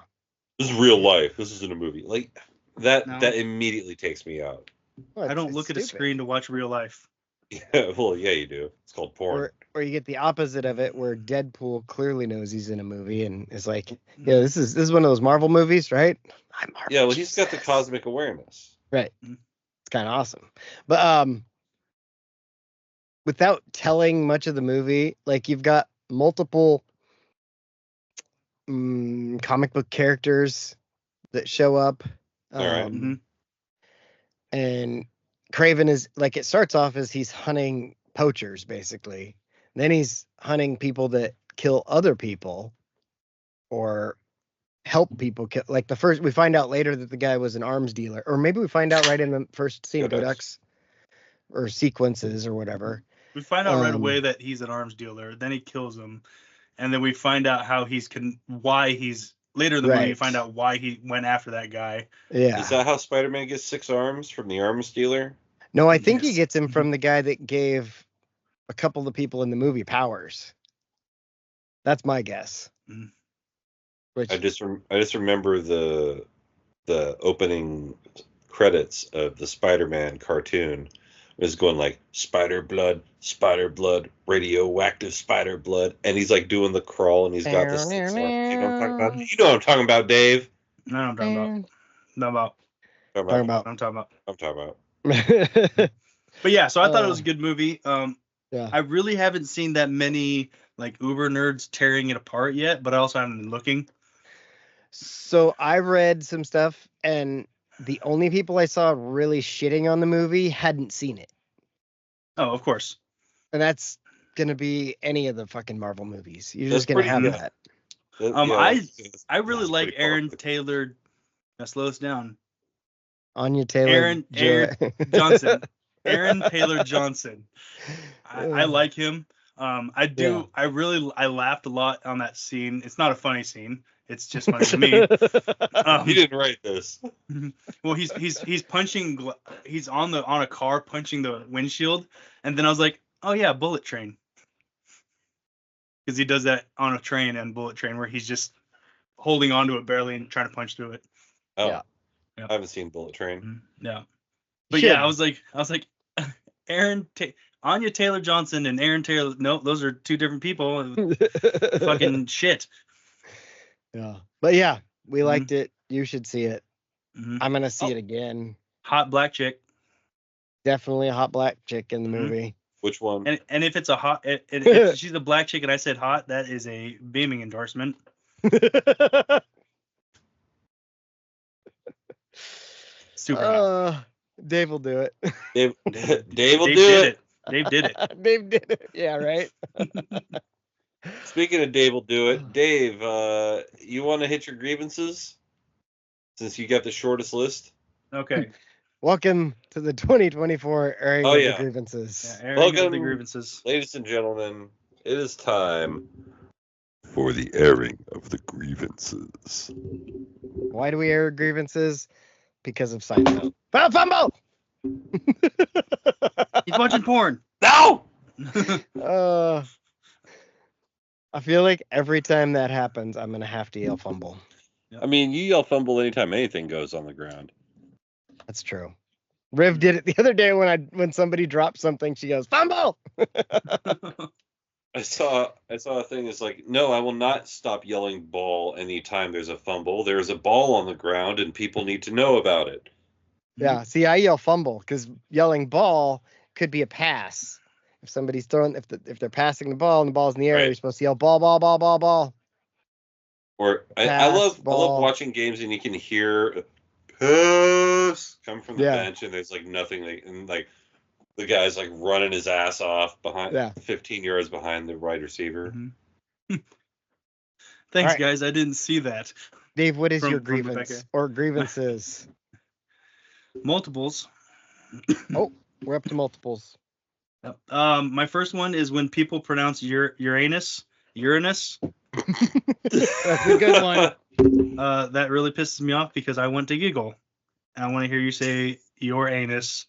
This is real life. This isn't a movie. Like that immediately takes me out. Well, I don't look at a screen to watch real life. Yeah, well, yeah, you do. It's called porn. Or you get the opposite of it, where Deadpool clearly knows he's in a movie and is like, yeah, this is one of those Marvel movies, right? Yeah, well, he's got the cosmic awareness. Right. It's kind of awesome. But without telling much of the movie, like you've got multiple comic book characters that show up. All right. And Kraven is like, it starts off as he's hunting poachers, basically. Then he's hunting people that kill other people or help people kill. Like we find out later that the guy was an arms dealer, or maybe we find out right in the first scene of Godux or sequences or whatever. We find out right away that he's an arms dealer. Then he kills him, and then we find out how later in the movie. You find out why he went after that guy. Yeah, is that how Spider-Man gets 6 arms from the arms dealer? No, I think he gets him from the guy that gave a couple of the people in the movie powers. That's my guess. Which I just remember the opening credits of the Spider-Man cartoon. It was going like spider blood, radioactive spider blood, and he's like doing the crawl, and he's got this. You know what I'm talking about? You know what I'm talking about, Dave? No, I'm talking about. No, I'm talking about. But yeah, so I thought it was a good movie. Yeah. I really haven't seen that many like uber nerds tearing it apart yet, but I also haven't been looking. So I read some stuff, and the only people I saw really shitting on the movie hadn't seen it. Oh, of course. And that's gonna be any of the fucking Marvel movies. You're just gonna have that. I really like Aaron Taylor. Now slow us down. Anya Taylor. Aaron Johnson. Aaron Taylor Johnson. I like him. I do. Yeah. I laughed a lot on that scene. It's not a funny scene. It's just funny to me. He didn't write this. Well, he's punching. He's on a car punching the windshield, and then I was like, oh yeah, Bullet Train. Because he does that on a train and Bullet Train where he's just holding onto it barely and trying to punch through it. Oh. Yeah. Yep. I haven't seen Bullet Train. No. But yeah, I was like, Anya Taylor-Johnson and Aaron Taylor. No, those are two different people. Fucking shit. Yeah. But yeah, we liked it. You should see it. I'm going to see it again. Hot black chick. Definitely a hot black chick in the movie. Which one? And if it's a hot, if she's a black chick and I said hot, that is a beaming endorsement. Super hot. Dave will do it. Dave will do it. Dave did it. Dave did it. Yeah, right. Speaking of Dave will do it, Dave, you want to hit your grievances since you got the shortest list? Okay. Welcome to the 2024 Airing of the Grievances. Yeah, Airing of the Grievances. Ladies and gentlemen, it is time for the Airing of the Grievances. Why do we air grievances? Because of Seinfeld. Fumble! He's watching porn. No! I feel like every time that happens, I'm going to have to yell fumble. I mean, you yell fumble anytime anything goes on the ground. That's true. Riv did it the other day when somebody dropped something. She goes, fumble! I saw a thing that's like, no, I will not stop yelling ball anytime there's a fumble. There's a ball on the ground and people need to know about it. Yeah, see, I yell fumble because yelling ball could be a pass. If somebody's throwing, if they're passing the ball and the ball's in the air, you're supposed to yell ball, ball, ball, ball, ball. Or I love watching games and you can hear pass come from the bench and there's like nothing and like the guy's like running his ass off behind 15 yards behind the wide receiver. Mm-hmm. Thanks, guys. I didn't see that. Dave, what is your grievance or grievances? Multiples. Oh, we're up to multiples. Yep. My first one is when people pronounce Uranus. That's a good one. That really pisses me off because I want to giggle. I want to hear you say your anus.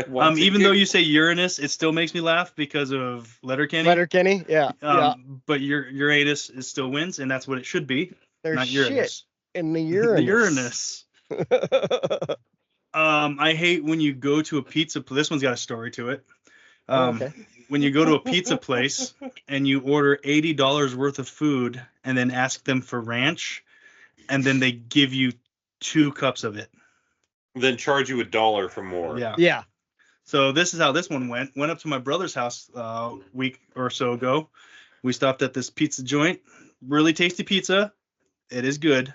Even though you say Uranus, it still makes me laugh because of Letterkenny. Yeah. But Uranus is still wins, and that's what it should be. There's not Uranus. Shit in the Uranus. The Uranus. I hate when you go to a pizza. This one's got a story to it. When you go to a pizza place and you order $80 worth of food and then ask them for ranch, and then they give you 2 cups of it. Then charge you $1 for more. Yeah. So this is how this one went. Went up to my brother's house a week or so ago. We stopped at this pizza joint. Really tasty pizza. It is good.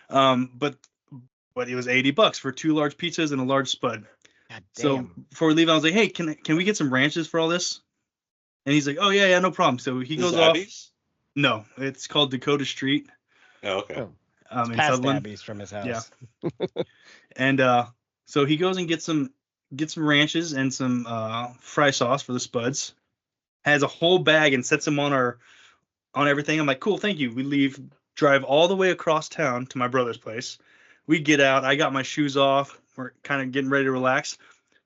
But it was $80 for 2 large pizzas and a large spud. So before we leave, I was like, hey, can we get some ranches for all this? And he's like, oh, yeah, no problem. So he goes off. Abby's? No, it's called Dakota Street. Oh, okay. In past Sutherland. Abby's from his house. Yeah. And so he goes and gets some ranches and some fry sauce for the spuds. Has a whole bag and sets them on everything. I'm like, cool, thank you. We leave, drive all the way across town to my brother's place. We get out. I got my shoes off. We're kind of getting ready to relax.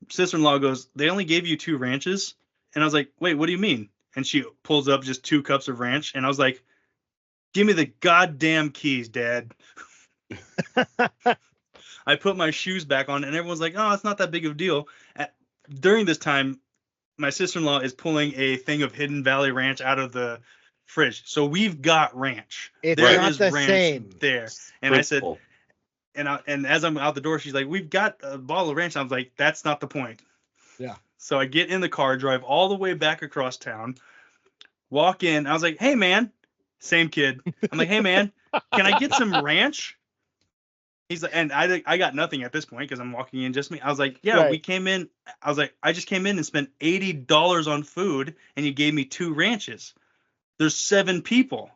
Sister-in-law goes, they only gave you 2 ranches? And I was like, wait, what do you mean? And she pulls up just 2 cups of ranch. And I was like, give me the goddamn keys, Dad. I put my shoes back on and everyone's like, oh, it's not that big of a deal. During this time, my sister-in-law is pulling a thing of Hidden Valley Ranch out of the fridge. So we've got ranch. It's not the same. There. And I said... And as I'm out the door, she's like, we've got a bottle of ranch. I was like, that's not the point. Yeah. So I get in the car, drive all the way back across town, walk in. I was like, hey, man. Same kid. I'm like, hey, man, can I get some ranch? He's like, and I got nothing at this point because I'm walking in just me. I was like, yeah, we came in. I was like, I just came in and spent $80 on food and you gave me 2 ranches. There's 7 people.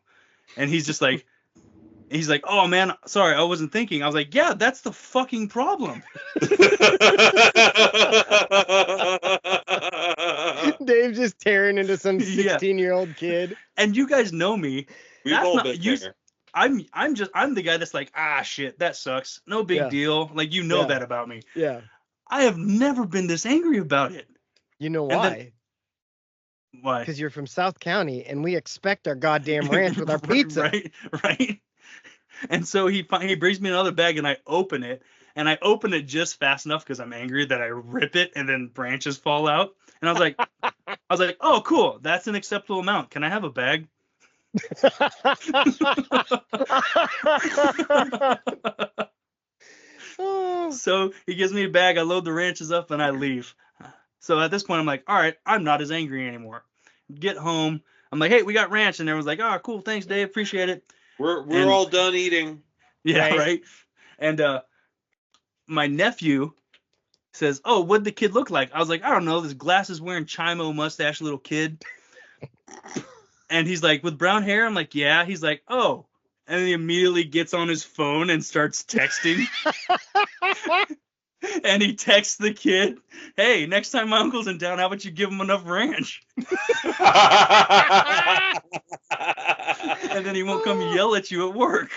And he's just like, he's like, oh, man, sorry, I wasn't thinking. I was like, yeah, that's the fucking problem. Dave just tearing into some 16-year-old kid. And you guys know me. We've all been there. I'm the guy that's like, shit, that sucks. No big deal. Like, you know that about me. Yeah. I have never been this angry about it. You know why? Why? Because you're from South County and we expect our goddamn ranch with our pizza. Right. And so he brings me another bag and I open it and I open it just fast enough because I'm angry that I rip it and then branches fall out. And I was like, oh, cool. That's an acceptable amount. Can I have a bag? So he gives me a bag. I load the ranches up and I leave. So at this point, I'm like, all right, I'm not as angry anymore. Get home. I'm like, hey, we got ranch. And everyone's like, oh, cool. Thanks, Dave. Appreciate it. We're all done eating. Yeah, right. And my nephew says, oh, what'd the kid look like? I was like, I don't know. This glasses wearing Chimo mustache little kid. And he's like, with brown hair? I'm like, yeah. He's like, oh. And then he immediately gets on his phone and starts texting. And he texts the kid, hey, next time my uncle's in town, how about you give him enough ranch? And then he won't come yell at you at work.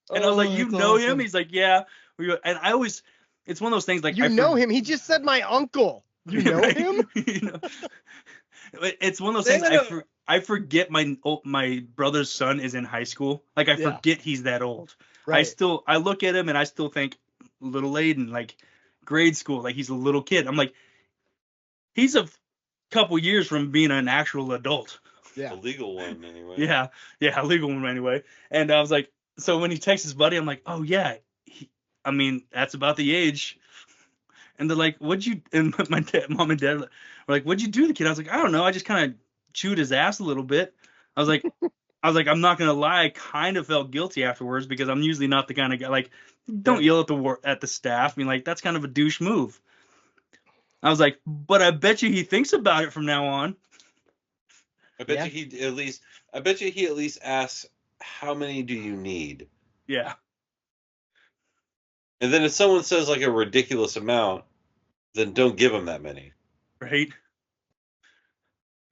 And I was like, you know him? He's like, yeah. And I always, it's one of those things like, you know him? He just said my uncle. You know him? You know? It's one of those things I forget my brother's son is in high school. Like I forget he's that old. Right. I look at him and I still think little Aiden, like grade school, like he's a little kid. I'm like, he's a couple years from being an actual adult. Yeah. A legal one anyway. Yeah, a legal one anyway. And I was like, so when he texts his buddy, I'm like, oh yeah, that's about the age. And they're like, what'd you? And my mom and dad were like, what'd you do to the kid? I was like, I don't know. I just kind of chewed his ass a little bit. I was like, I'm not gonna lie. I kind of felt guilty afterwards because I'm usually not the kind of guy like, don't yell at the staff. I mean, like that's kind of a douche move. I was like, but I bet you he thinks about it from now on. I bet you he at least asks, how many do you need? Yeah. And then if someone says like a ridiculous amount, then don't give them that many. Right.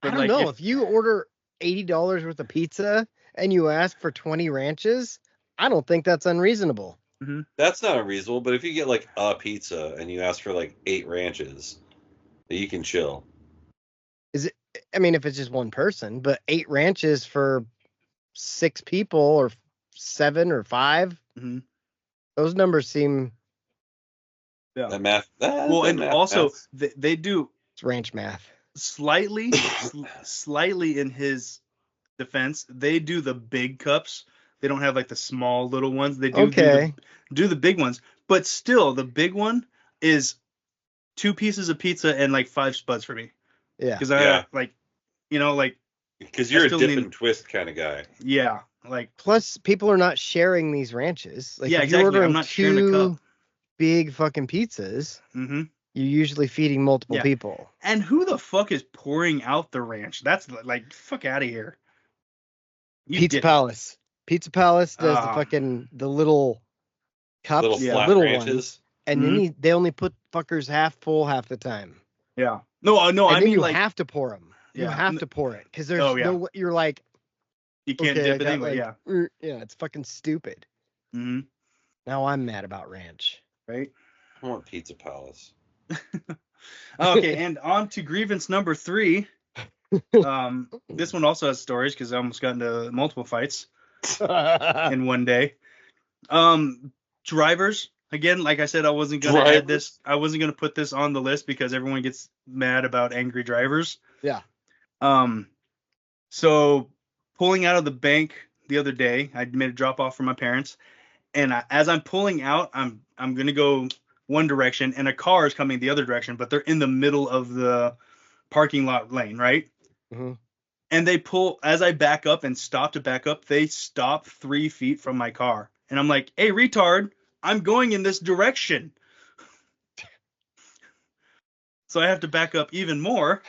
But I don't know. If you order $80 worth of pizza and you ask for 20 ranches, I don't think that's unreasonable. Mm-hmm. That's not unreasonable, but if you get like a pizza and you ask for like 8 ranches, you can chill. Is it? I mean, if it's just one person, but 8 ranches for 6 people or 7 or 5, those numbers seem. Yeah. The math. They do. It's ranch math. Slightly in his defense, they do the big cups. They don't have like the small little ones. They do do the big ones, but still the big one is 2 pieces of pizza and like 5 spuds for me. Yeah. Because I because you're a dip and twist kind of guy. Yeah. Like plus people are not sharing these ranches. Like yeah, if exactly. You're ordering I'm not sharing a cup. Big fucking pizzas. Mm-hmm. You're usually feeding multiple people. And who the fuck is pouring out the ranch? That's like fuck out of here. Pizza Palace. Pizza Palace does the little cups, little flat little ranches, ones, and then they only put fuckers half full half the time. Yeah. No. And I mean, you like, have to pour them. You have to pour it because there's no. You're like, you can't dip it anyway. Yeah, it's fucking stupid. Mm-hmm. Now I'm mad about ranch. Right. I want Pizza Palace. Okay, and on to grievance number 3. This one also has stories because I almost got into multiple fights in one day. Drivers. Again, like I said, I wasn't gonna add this. I wasn't gonna put this on the list because everyone gets mad about angry drivers. Yeah. So pulling out of the bank the other day, I made a drop off for my parents, and as I'm pulling out, I'm gonna go one direction, and a car is coming the other direction, but they're in the middle of the parking lot lane, right? Mm-hmm. And they pull as I back up and stop to back up. They stop 3 feet from my car, and I'm like, "Hey, retard! I'm going in this direction." So I have to back up even more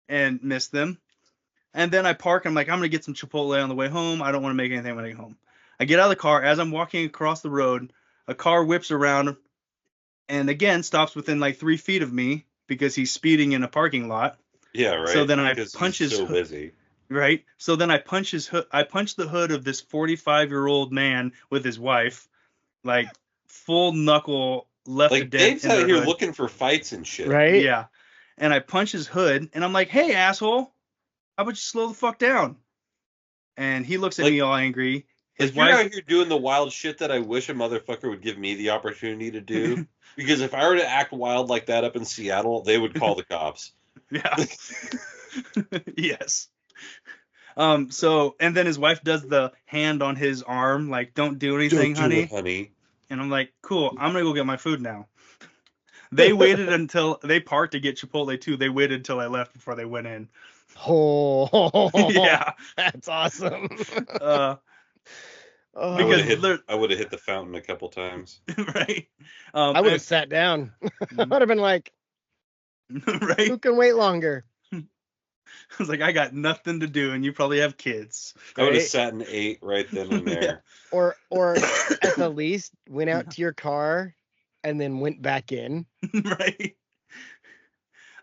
and miss them. And then I park. I'm like, I'm going to get some Chipotle on the way home. I don't want to make anything when I get home. I get out of the car. As I'm walking across the road, a car whips around and again stops within like 3 feet of me because he's speeding in a parking lot. Yeah, right. So then I punch his so busy. Right. So then I punch his hood. I punch the hood of this 45-year-old man with his wife, like full knuckle left. Like Dave's out here looking for fights and shit. Right. Yeah. And I punch his hood, and I'm like, "Hey, asshole, how about you slow the fuck down?" And he looks at me all angry, You're out here doing the wild shit that I wish a motherfucker would give me the opportunity to do. Because if I were to act wild like that up in Seattle, they would call the cops. Yeah. Yes. So, and then his wife does the hand on his arm, like, don't do anything, honey. And I'm like, cool, I'm going to go get my food now. They waited until they parked to get Chipotle too. They waited until I left before they went in. Oh, yeah. That's awesome. I would have hit the fountain a couple times. Right. I would have sat down. I would have been like, right. Who can wait longer? I was like, I got nothing to do, and you probably have kids. Right? I would have sat and ate right then and there. Yeah. Or at the least went out to your car and then went back in. Right.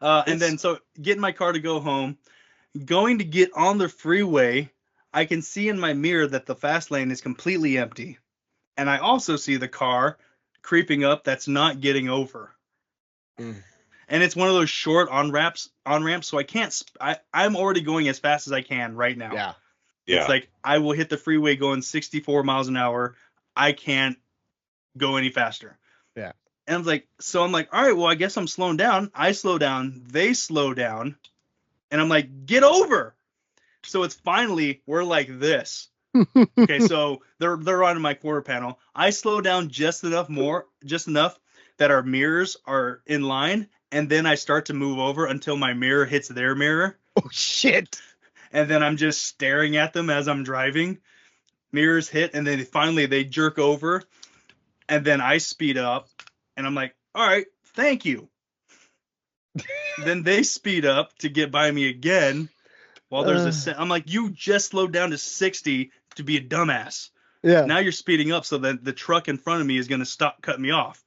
And then so get in my car to go home. Going to get on the freeway, I can see in my mirror that the fast lane is completely empty. And I also see the car creeping up that's not getting over. And it's one of those short on-ramps, so I can't... I'm already going as fast as I can right now. Yeah. It's like, I will hit the freeway going 64 miles an hour. I can't go any faster. Yeah. And I'm like, all right, well, I guess I'm slowing down. I slow down. They slow down. And I'm like, get over. So it's finally, we're like this. Okay, so they're on my quarter panel. I slow down just enough that our mirrors are in line. And then I start to move over until my mirror hits their mirror. Oh, shit. And then I'm just staring at them as I'm driving. Mirrors hit, and then finally they jerk over. And then I speed up. And I'm like, all right, thank you. Then they speed up to get by me again. While there's I'm like, you just slowed down to 60 to be a dumbass. Yeah. Now you're speeding up so that the truck in front of me is going to stop cutting me off.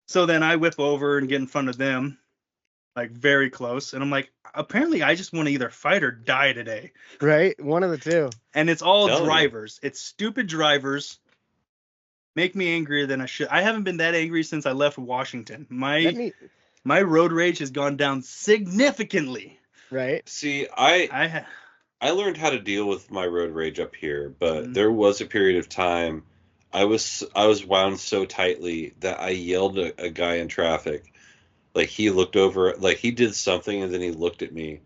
So then I whip over and get in front of them, like very close. And I'm like, apparently I just want to either fight or die today. Right? One of the two. And it's all drivers. It's stupid drivers. Make me angrier than I should. I haven't been that angry since I left Washington. My road rage has gone down significantly. Right. See, I learned how to deal with my road rage up here, but there was a period of time I was wound so tightly that I yelled at a guy in traffic. Like, he looked over, like he did something, and then he looked at me,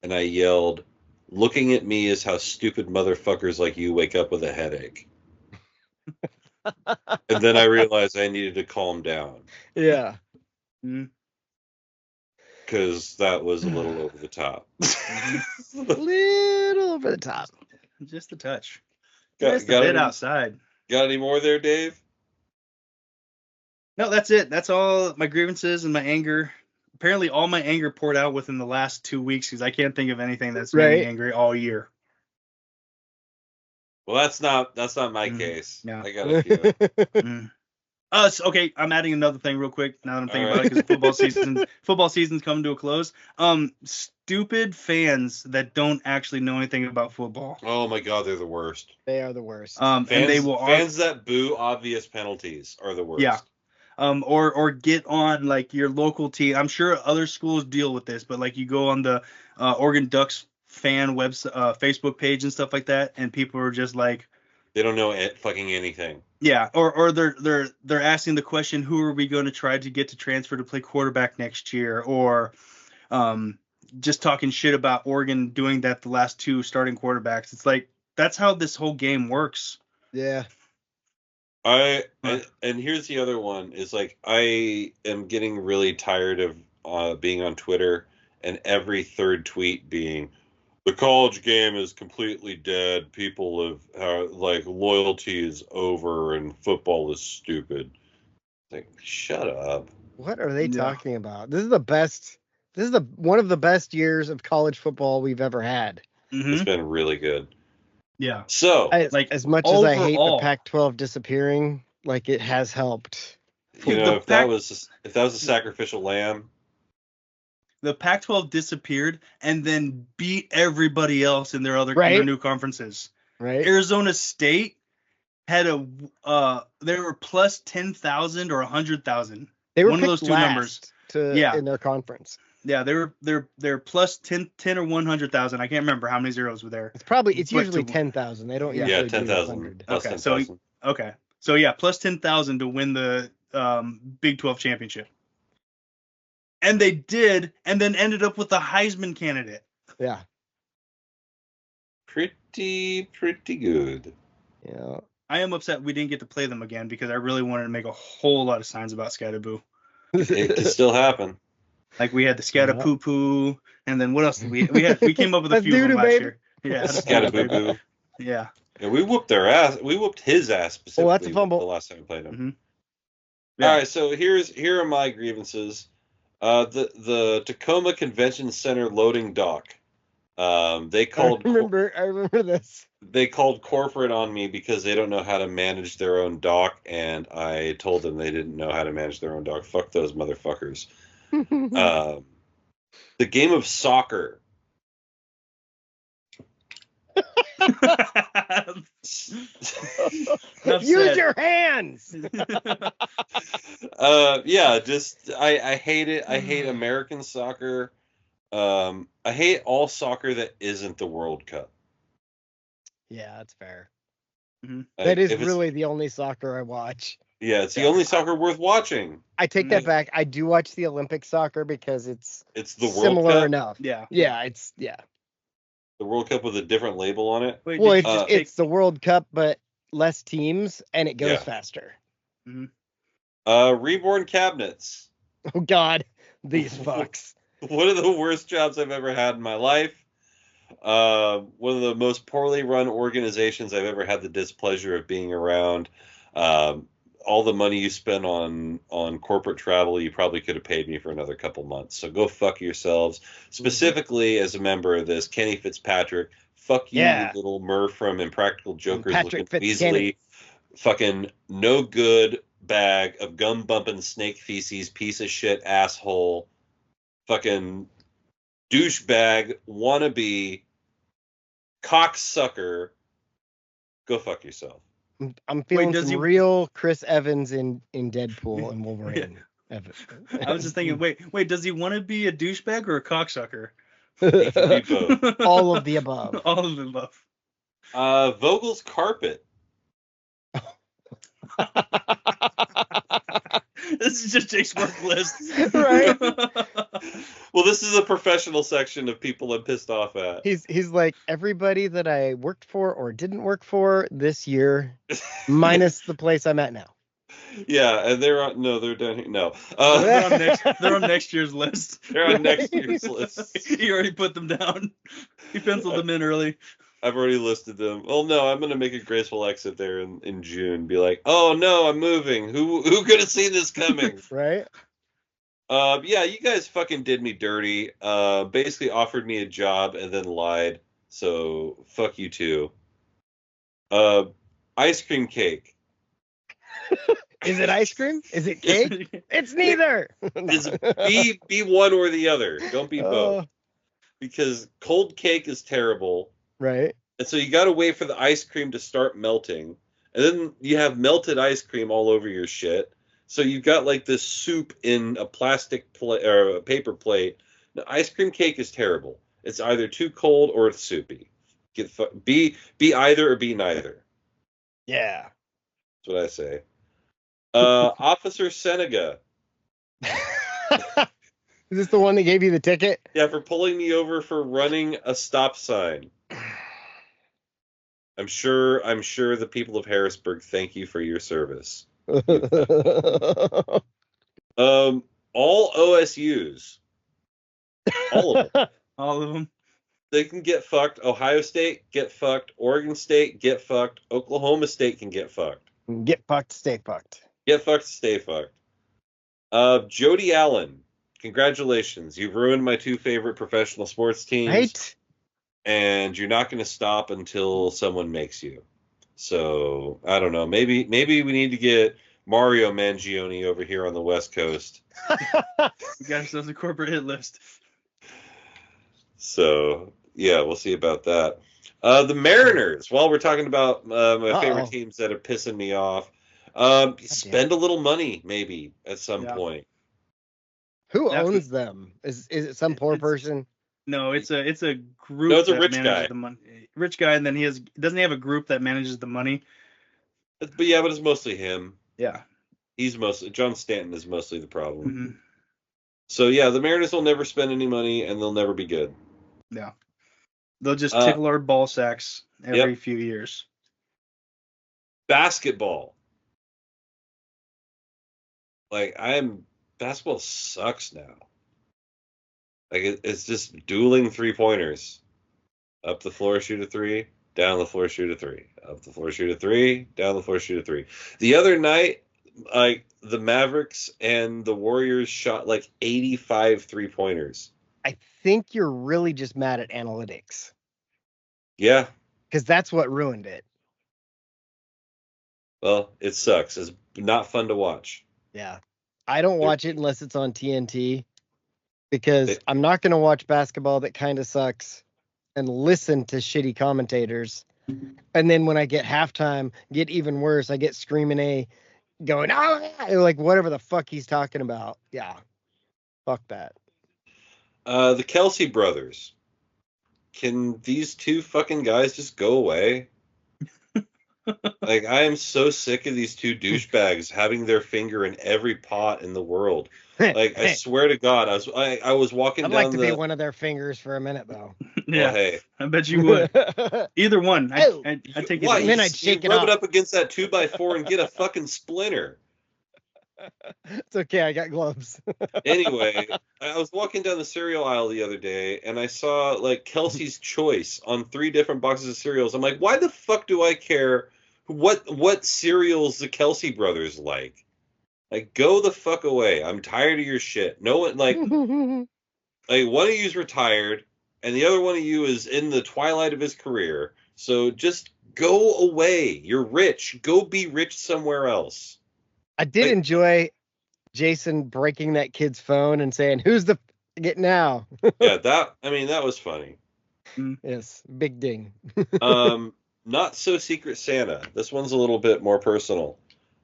and I yelled, "Looking at me is how stupid motherfuckers like you wake up with a headache." And then I realized I needed to calm down. Yeah. Because that was a little over the top. A little over the top. Just a touch. Got a bit outside. Got any more there, Dave? No, that's it. That's all my grievances and my anger. Apparently, all my anger poured out within the last 2 weeks because I can't think of anything that's made me angry all year. Well, that's not my case. No. I got a few. Okay, I'm adding another thing real quick now that I'm thinking about it because football season's coming to a close. Stupid fans that don't actually know anything about football. Oh my God, they're the worst. They are the worst. Fans that boo obvious penalties are the worst. Yeah. Or get on like your local team. I'm sure other schools deal with this, but like you go on the Oregon Ducks fan Facebook page and stuff like that, and people are just like, they don't know fucking anything. Yeah, or they're asking the question, who are we going to try to get to transfer to play quarterback next year, or just talking shit about Oregon doing that the last two starting quarterbacks. It's like, that's how this whole game works. Yeah. And here's the other one is like, I am getting really tired of being on Twitter and every third tweet being, the college game is completely dead. People have like, loyalty is over and football is stupid. Like, shut up. What are they talking about? This is one of the best years of college football we've ever had. Mm-hmm. It's been really good. Yeah. So, as much as I hate the Pac-12 disappearing, like, it has helped. You know, if that was a sacrificial lamb. The Pac-12 disappeared and then beat everybody else in their their new conferences. Right. Arizona State had they were plus 10,000 or 100,000. They were one of those two numbers in their conference. Yeah, they're plus 10 or 100,000. I can't remember how many zeros were there. It's usually 10,000. They don't usually 10,000 plus 10,000. So yeah, plus 10,000 to win the Big 12 championship. And they did, and then ended up with a Heisman candidate. Yeah. Pretty good. Yeah. I am upset we didn't get to play them again because I really wanted to make a whole lot of signs about Scatterboo. It can still happen. Like we had the Scatapoo, and then what else did we came up with a few of them last year. Yeah, Scatapoo. Yeah. And we whooped their ass. We whooped his ass specifically. Oh, that's a fumble. The last time we played him. Mm-hmm. Yeah. All right, so here are my grievances. The Tacoma Convention Center loading dock. They called. I remember this. They called corporate on me because they don't know how to manage their own dock, and I told them they didn't know how to manage their own dock. Fuck those motherfuckers. The game of soccer. Use your hands. Yeah, just I hate it. I hate American soccer. I hate all soccer that isn't the World Cup. Yeah, that's fair. Mm-hmm. That is really the only soccer I watch. Yeah, it's the only soccer worth watching. I take that back. I do watch the Olympic soccer because it's the World similar Cup? enough. Yeah. Yeah, it's the World Cup with a different label on it. Well, it's the World Cup, but less teams, and it goes faster. Mm-hmm. Reborn cabinets. Oh God, these fucks. One of the worst jobs I've ever had in my life. One of the most poorly run organizations I've ever had the displeasure of being around. All the money you spend on corporate travel, you probably could have paid me for another couple months. So go fuck yourselves. Specifically, as a member of this, Kenny Fitzpatrick. Fuck you, you little Murph from Impractical Jokers, looking Weasley. Fucking no good bag of gum bumping snake feces, piece of shit asshole. Fucking douchebag, wannabe, cocksucker. Go fuck yourself. I'm feeling real Chris Evans in Deadpool and Wolverine. Yeah. I was just thinking, wait, does he want to be a douchebag or a cocksucker? He can be both. All of the above. All of the above. Vogel's carpet. This is just Jake's work list. Right? Well, this is a professional section of people I'm pissed off at. He's like, everybody that I worked for or didn't work for this year, minus the place I'm at now. Yeah, and they're down here. No. They're on next year's list. They're on next year's list. He already put them down. He penciled them in early. I've already listed them. Oh no, I'm gonna make a graceful exit there in June. Be like, oh no, I'm moving. Who could have seen this coming? Right. Yeah, you guys fucking did me dirty. Basically offered me a job and then lied. So fuck you too. Ice cream cake. Is it ice cream? Is it cake? It's neither. Be one or the other. Don't be both. Because cold cake is terrible. Right. And so you got to wait for the ice cream to start melting. And then you have melted ice cream all over your shit. So you've got like this soup in a plastic plate or a paper plate. Now, ice cream cake is terrible. It's either too cold or it's soupy. Be either or be neither. Yeah. That's what I say. Officer Senega. Is this the one that gave you the ticket? Yeah, for pulling me over for running a stop sign. I'm sure the people of Harrisburg thank you for your service. All OSUs. All of them. All of them. They can get fucked. Ohio State, get fucked. Oregon State, get fucked. Oklahoma State can get fucked. Get fucked, stay fucked. Get fucked, stay fucked. Jody Allen, congratulations. You've ruined my two favorite professional sports teams. Right? And you're not going to stop until someone makes you. So, I don't know. Maybe we need to get Mario Mangione over here on the West Coast. We got ourselves a corporate hit list. So, yeah, we'll see about that. The Mariners, while we're talking about my favorite teams that are pissing me off, spend a little money maybe at some point. Who owns them? Is it some poor person? No, it's a group. No, it's a rich guy. The money. Rich guy, and then doesn't he have a group that manages the money? But it's mostly him. Yeah. John Stanton is mostly the problem. Mm-hmm. So yeah, the Mariners will never spend any money and they'll never be good. Yeah. They'll just tickle our ball sacks every few years. Basketball. Basketball sucks now. Like it's just dueling 3-pointers. Up the floor, shoot a 3. Down the floor, shoot a 3. Up the floor, shoot a 3. Down the floor, shoot a 3. The other night, like the Mavericks and the Warriors shot like 85 3-pointers. I think you're really just mad at analytics. Yeah. Because that's what ruined it. Well, it sucks. It's not fun to watch. Yeah. I don't watch it unless it's on TNT because I'm not going to watch basketball that kind of sucks and listen to shitty commentators. And then when I get halftime, get even worse. I get screaming going, like whatever the fuck he's talking about. Yeah. Fuck that. The Kelsey brothers. Can these two fucking guys just go away? Like, I am so sick of these two douchebags having their finger in every pot in the world. Like, I swear to God, I was walking I'd down like to be one of their fingers for a minute, though. Yeah, well, hey. I bet you would. Either one. I take it. Why? Then I'd shake it rub it off. up against that 2x4 and get a fucking splinter. It's okay, I got gloves. Anyway, I was walking down the cereal aisle the other day, and I saw, like, Kelsey's Choice on 3 different boxes of cereals. I'm like, why the fuck do I care what cereals the Kelsey brothers like? Like, go the fuck away. I'm tired of your shit. No one, like one of you's retired, and the other one of you is in the twilight of his career. So just go away. You're rich. Go be rich somewhere else. I did enjoy Jason breaking that kid's phone and saying, "Who's the get now?" Yeah, that was funny. Yes, big ding. Not so Secret Santa. This one's a little bit more personal.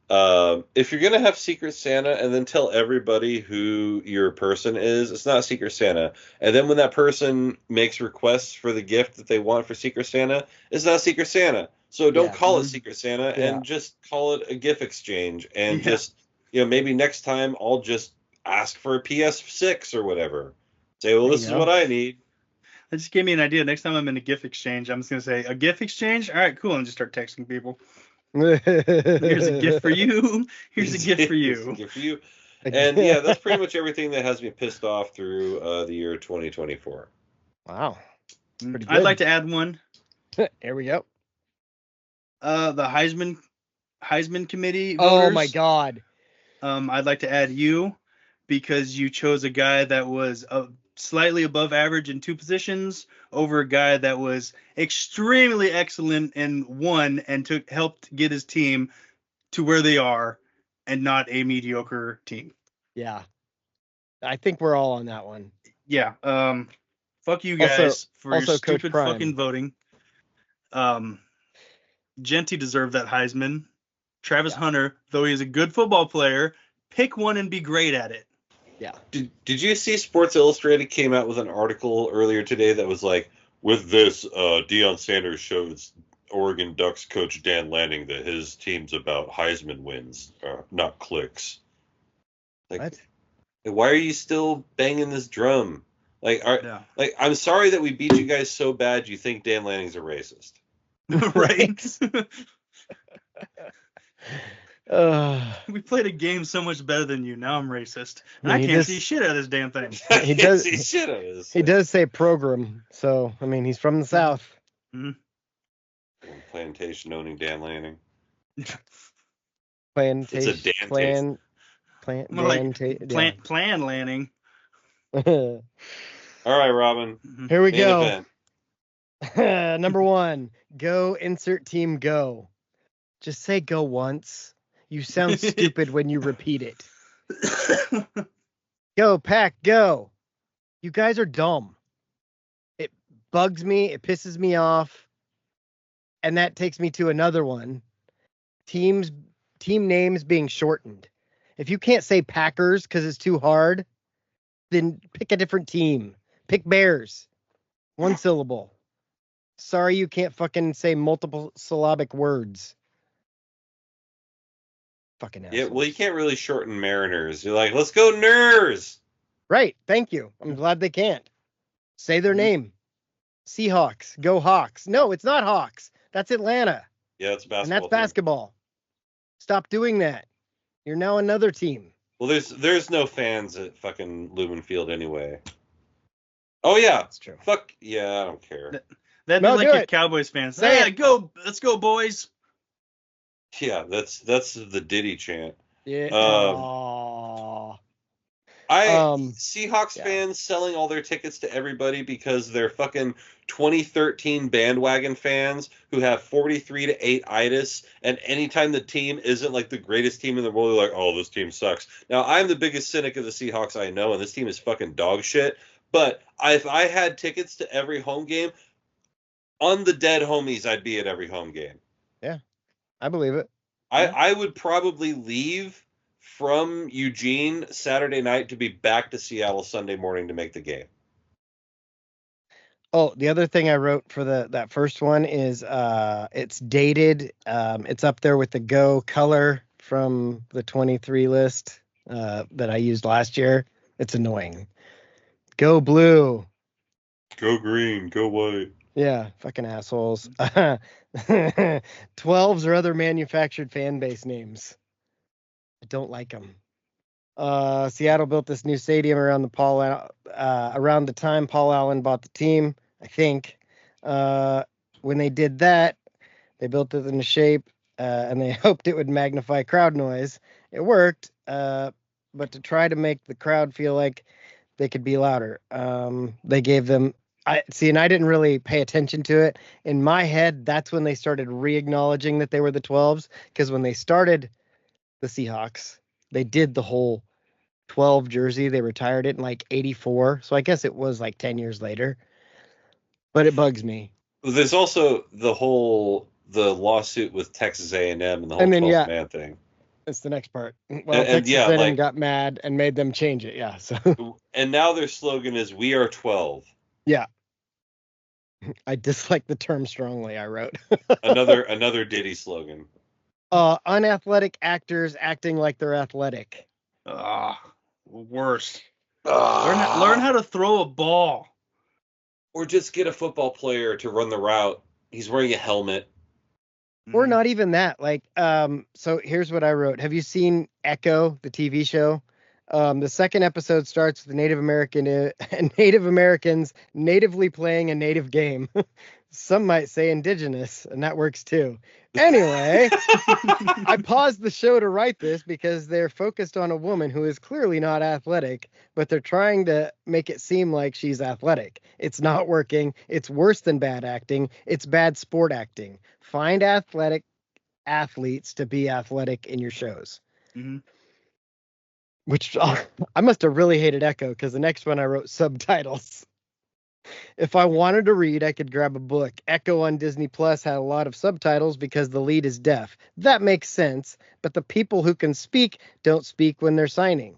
If you're gonna have Secret Santa and then tell everybody who your person is, it's not Secret Santa. And then when that person makes requests for the gift that they want for Secret Santa, it's not Secret Santa. So don't call it Secret Santa and just call it a gift exchange. And just, maybe next time I'll just ask for a PS6 or whatever. Say, well, this is what I need. That just gave me an idea. Next time I'm in a gift exchange, I'm just going to say, a gift exchange? All right, cool. And just start texting people. Here's a gift for you. Here's a gift for you. A gift for you. And yeah, that's pretty much everything that has me pissed off through the year 2024. Wow. Pretty good. I'd like to add one. There we go. The Heisman Committee voters. Oh my God. I'd like to add you because you chose a guy that was slightly above average in 2 positions over a guy that was extremely excellent in 1 and helped get his team to where they are and not a mediocre team. Yeah. I think we're all on that one. Yeah. Fuck you guys for your stupid fucking voting. Genty deserved that Heisman. Travis Hunter, though he's a good football player, pick one and be great at it. Yeah. Did you see Sports Illustrated came out with an article earlier today that was like, with this, Deion Sanders shows Oregon Ducks coach Dan Lanning that his team's about Heisman wins, not clicks. Like, what? Why are you still banging this drum? Like, I'm sorry that we beat you guys so bad you think Dan Lanning's a racist. Right? We played a game so much better than you. Now I'm racist. And I can't see shit out of this damn thing. He does see shit out of this thing. He does say program. So, I mean, he's from the South. Mm-hmm. Plantation owning Dan Lanning. Plantation. It's a Dan Plan Lanning. All right, Robin. Here we go. Number 1, go insert team go. Just say go once. You sound stupid when you repeat it. Go, Pack, go. You guys are dumb. It bugs me. It pisses me off. And that takes me to another one. Team names being shortened. If you can't say Packers because it's too hard, Then pick a different team. Pick Bears. One syllable. Sorry you can't fucking say multiple syllabic words. Fucking assholes. Yeah, well, you can't really shorten Mariners. You're like, let's go Ners! Right, thank you. I'm glad they can't. Say their name. Seahawks. Go Hawks. No, it's not Hawks. That's Atlanta. Yeah, it's basketball. And that's basketball. Stop doing that. You're now another team. Well, there's no fans at fucking Lumen Field anyway. Oh yeah, that's true. Fuck yeah, I don't care. That'd be like your Cowboys fans. Hey, let's go, boys. Yeah, that's the Diddy chant. Yeah. Seahawks fans selling all their tickets to everybody because they're fucking 2013 bandwagon fans who have 43-8 itis, and anytime the team isn't like the greatest team in the world, they're like, oh, this team sucks. Now, I'm the biggest cynic of the Seahawks I know, and this team is fucking dog shit, but if I had tickets to every home game, on the dead homies, I'd be at every home game. Yeah, I believe it. I would probably leave from Eugene Saturday night to be back to Seattle Sunday morning to make the game. Oh, the other thing I wrote for that first one is it's dated. It's up there with the Go color from the 23 list that I used last year. It's annoying. Go blue. Go green. Go white. Yeah, fucking assholes. 12s or other manufactured fan base names. I don't like them. Seattle built this new stadium around the time Paul Allen bought the team, I think. When they did that, they built it in a shape, and they hoped it would magnify crowd noise. It worked, but to try to make the crowd feel like they could be louder, they gave them. And I didn't really pay attention to it. In my head, that's when they started re-acknowledging that they were the 12s, because when they started the Seahawks, they did the whole 12 jersey. They retired it in like 84. So I guess it was like 10 years later. But it bugs me. There's also the lawsuit with Texas A&M and the whole 12 man thing. That's the next part. Well, Texas A&M got mad and made them change it. Yeah. So. And now their slogan is "We are 12." Yeah. I dislike the term strongly. I wrote another Diddy slogan. Unathletic actors acting like they're athletic. Worst. Learn how to throw a ball. Or just get a football player to run the route. He's wearing a helmet. Or not even that. Like, so here's what I wrote. Have you seen Echo, the TV show? The second episode starts with Native Americans natively playing a native game. Some might say indigenous, and that works too. Anyway, I paused the show to write this because they're focused on a woman who is clearly not athletic, but they're trying to make it seem like she's athletic. It's not working. It's worse than bad acting. It's bad sport acting. Find athletic athletes to be athletic in your shows. Mm-hmm. Which I must have really hated Echo, because the next one I wrote subtitles. If I wanted to read, I could grab a book. Echo on Disney Plus had a lot of subtitles because the lead is deaf. That makes sense, but the people who can speak don't speak when they're signing.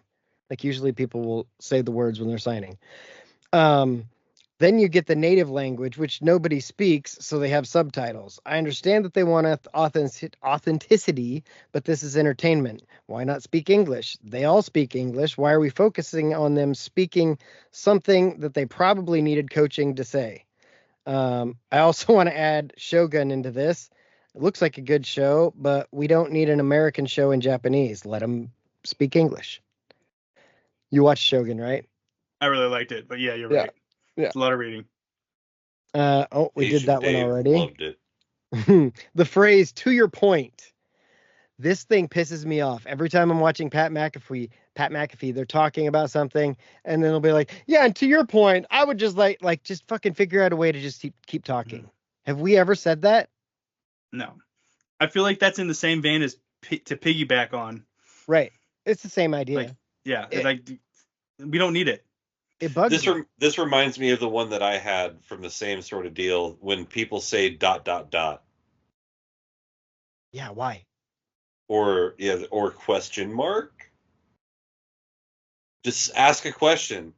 Like, usually people will say the words when they're signing. Then you get the native language, which nobody speaks, so they have subtitles. I understand that they want authenticity, but this is entertainment. Why not speak English? They all speak English. Why are we focusing on them speaking something that they probably needed coaching to say? I also want to add Shogun into this. It looks like a good show, but we don't need an American show in Japanese. Let them speak English. You watched Shogun, right? I really liked it, but yeah, you're right. Yeah. It's a lot of reading. We did that Dave one already. Loved it. The phrase "to your point." This thing pisses me off. Every time I'm watching Pat McAfee, they're talking about something, and then they'll be like, "Yeah, and to your point, I would just like just fucking figure out a way to just keep talking." Mm. Have we ever said that? No. I feel like that's in the same vein as to piggyback on. Right. It's the same idea. We don't need it. It bugs me. This reminds me of the one that I had from the same sort of deal when people say ... Yeah, why? Or question mark. Just ask a question.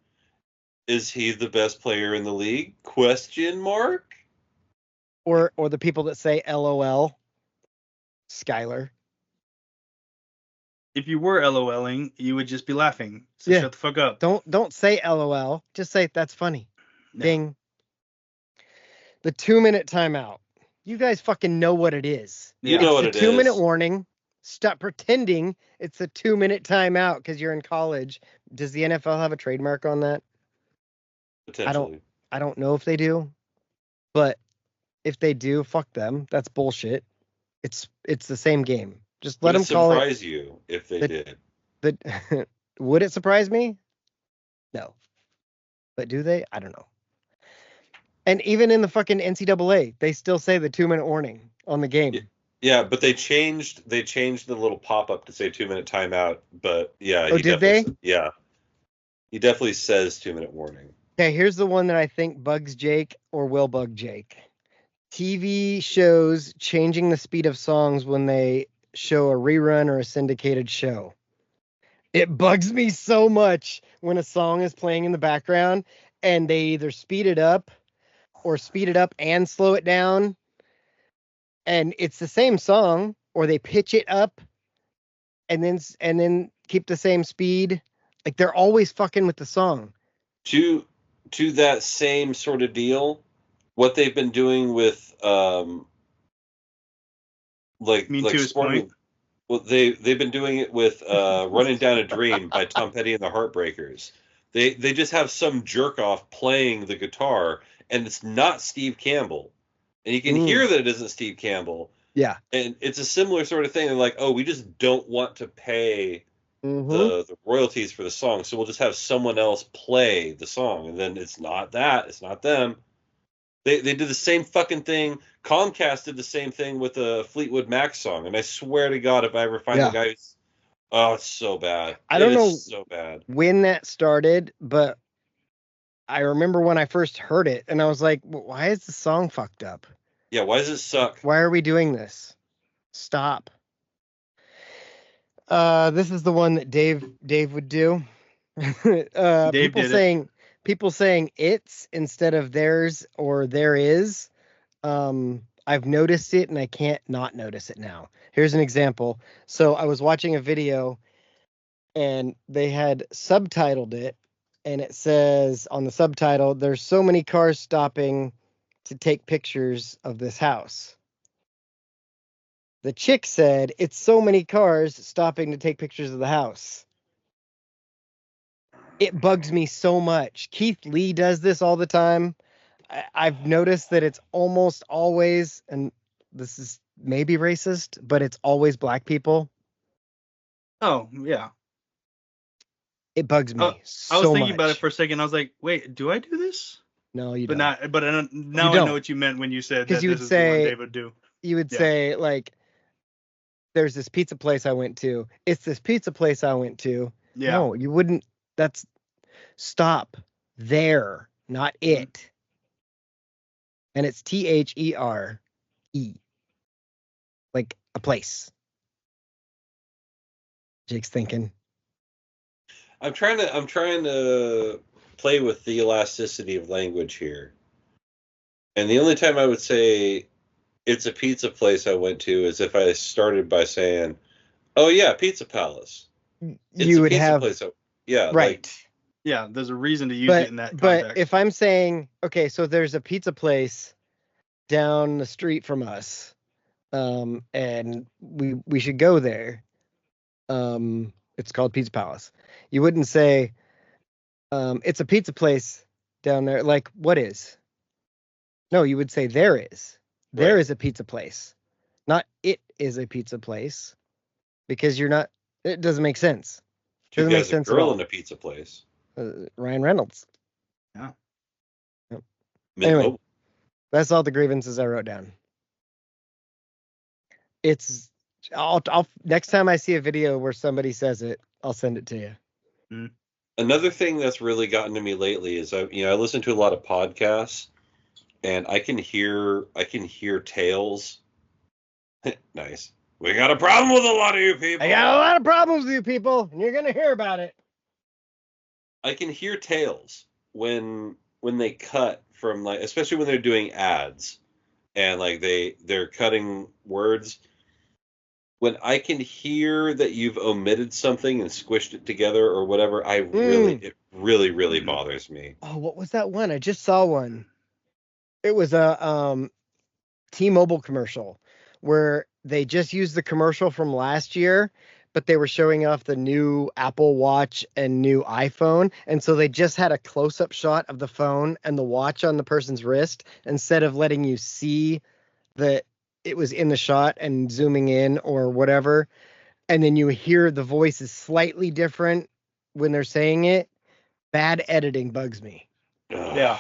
Is he the best player in the league? Question mark. Or the people that say LOL, Skyler. If you were LOLing, you would just be laughing. So shut the fuck up. Don't say LOL. Just say that's funny. No. Ding. The 2-minute timeout. You guys fucking know what it is. You know what it is. It's a 2-minute warning. Stop pretending it's a 2-minute timeout because you're in college. Does the NFL have a trademark on that? Potentially. I don't know if they do, but if they do, fuck them. That's bullshit. It's the same game. Just let them call it. Would it surprise you if they did? Would it surprise me? No. But do they? I don't know. And even in the fucking NCAA, they still say the 2-minute warning on the game. Yeah, but they changed the little pop-up to say 2-minute timeout. But yeah, did they? Yeah, he definitely says 2-minute warning. Okay, here's the one that I think bugs Jake or will bug Jake. TV shows changing the speed of songs when they show a rerun or a syndicated show. It bugs me so much when a song is playing in the background and they either speed it up or speed it up and slow it down, and it's the same song, or they pitch it up and then keep the same speed. Like they're always fucking with the song. To that same sort of deal, what they've been doing with sporting. Well, they've been doing it with "Running Down a Dream" by Tom Petty and the Heartbreakers. They just have some jerk off playing the guitar, and it's not Steve Campbell, and you can hear that it isn't Steve Campbell. Yeah, and it's a similar sort of thing. They're like, oh, we just don't want to pay the royalties for the song, so we'll just have someone else play the song, and then it's not them. They did the same fucking thing. Comcast did the same thing with a Fleetwood Mac song, and I swear to God, if I ever find the guy who's... Oh, it's so bad. I don't know so bad. when that started, but I remember when I first heard it, and I was like, why is the song fucked up? Yeah, why does it suck? Why are we doing this? Stop. This is the one that Dave would do. People saying it's instead of theirs or there is. I've noticed it and I can't not notice it now. Here's an example. So I was watching a video and they had subtitled it, and it says on the subtitle, there's so many cars stopping to take pictures of this house. The chick said, it's so many cars stopping to take pictures of the house. It bugs me so much. Keith Lee does this all the time. I've noticed that it's almost always, and this is maybe racist, but it's always black people. Oh, yeah. It bugs me so much. I was thinking much about it for a second. I was like, wait, do I do this? No, you don't. Now I know what you meant when you said that this is the one Dave would do. You would say, like, there's this pizza place I went to. It's this pizza place I went to. Yeah. No, you wouldn't. That's stop there, not it. And it's THERE, like a place. Jake's thinking. I'm trying to play with the elasticity of language here. And the only time I would say it's a pizza place I went to is if I started by saying, "Oh yeah, Pizza Palace." You would have place. Yeah, right. Yeah, there's a reason to use it in that context. But if I'm saying, okay, so there's a pizza place down the street from us, and we should go there. It's called Pizza Palace. You wouldn't say, it's a pizza place down there. Like, what is? No, you would say there is. There is a pizza place. Not it is a pizza place. Because it doesn't make sense. Two guys, a girl in a pizza place. Ryan Reynolds. Yeah. Yep. Anyway, that's all the grievances I wrote down. I'll next time I see a video where somebody says it, I'll send it to you. Mm-hmm. Another thing that's really gotten to me lately is I listen to a lot of podcasts, and I can hear tales. Nice. We got a problem with a lot of you people. I got a lot of problems with you people, and you're gonna hear about it. I can hear tales when they cut from like, especially when they're doing ads and like they're cutting words, when I can hear that you've omitted something and squished it together or whatever, it really bothers me. Oh, what was that one? I just saw one. It was a T-Mobile commercial where they just used the commercial from last year, but they were showing off the new Apple Watch and new iPhone. And so they just had a close-up shot of the phone and the watch on the person's wrist instead of letting you see that it was in the shot and zooming in or whatever. And then you hear the voice is slightly different when they're saying it. Bad editing bugs me. Yeah.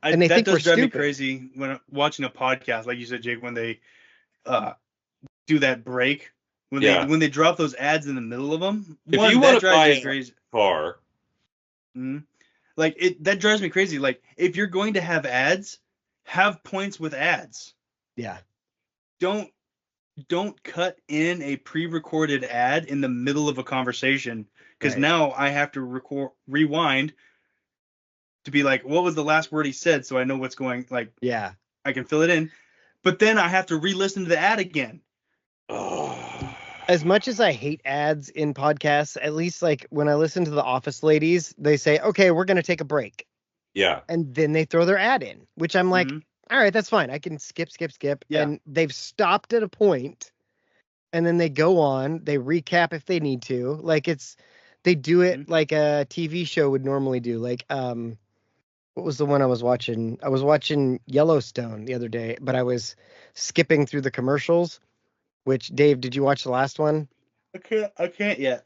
And that does drive me crazy when watching a podcast, like you said, Jake, when they do that break, when they drop those ads in the middle of them. If you want to buy a car, like that drives me crazy. Like if you're going to have ads, have points with ads. Yeah. Don't cut in a pre-recorded ad in the middle of a conversation, because now I have to rewind to be like, what was the last word he said, so I know what's going, like, yeah, I can fill it in, but then I have to re-listen to the ad again. As much as I hate ads in podcasts, at least like when I listen to the Office Ladies, they say, okay, we're going to take a break. Yeah. And then they throw their ad in, which I'm like, all right, that's fine. I can skip. Yeah. And they've stopped at a point, and then they go on, they recap if they need to. Like they do it like a TV show would normally do. Like, what was the one I was watching? I was watching Yellowstone the other day, but I was skipping through the commercials. Which, Dave, did you watch the last one? I can't yet.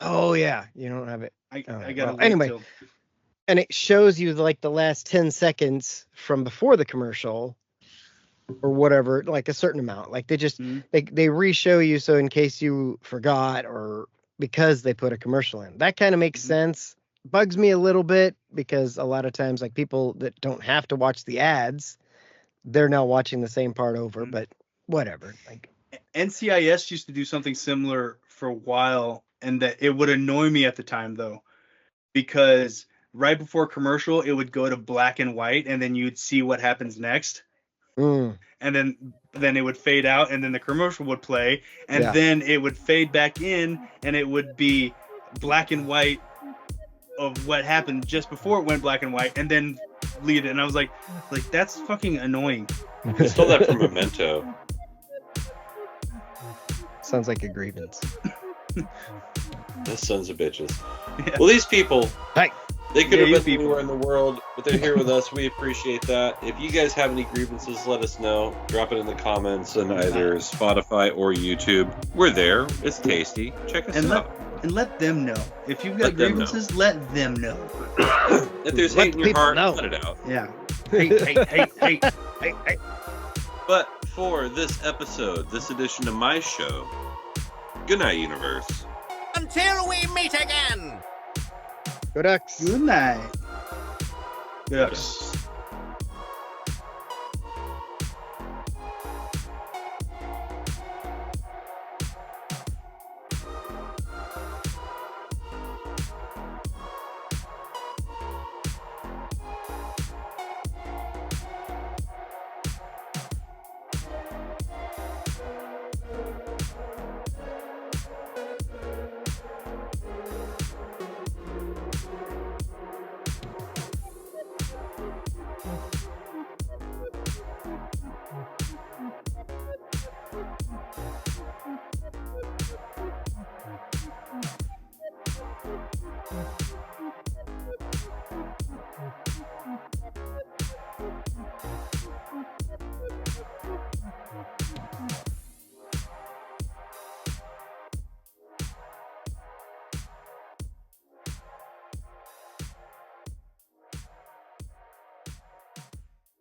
Oh yeah, you don't have it. I gotta wait anyway. till... And it shows you like the last 10 seconds from before the commercial, or whatever, like a certain amount. Like they just they re-show you, so in case you forgot or because they put a commercial in. That kind of makes sense. Bugs me a little bit because a lot of times, like people that don't have to watch the ads, they're now watching the same part over. But whatever. Like NCIS used to do something similar for a while, and that it would annoy me at the time though, because right before commercial it would go to black and white, and then you'd see what happens next. And then it would fade out, and then the commercial would play, and then it would fade back in, and it would be black and white of what happened just before it went black and white, and then lead it. And I was like that's fucking annoying. I stole that from Memento. Sounds like a grievance. Those sons of bitches. Yeah. Well, these people, they could have been anywhere in the world, but they're here with us. We appreciate that. If you guys have any grievances, let us know. Drop it in the comments on either Spotify or YouTube. We're there. It's tasty. Check us out. And let them know. If you've got grievances, let them know. If there's hate in your heart, let it out. Yeah. Hate. But for this episode, this edition of my show, good night, universe. Until we meet again. Go Ducks. Good night. Yes.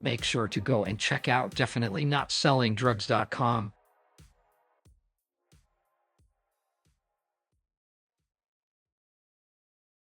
Make sure to go and check out definitelynotsellingdrugs.com.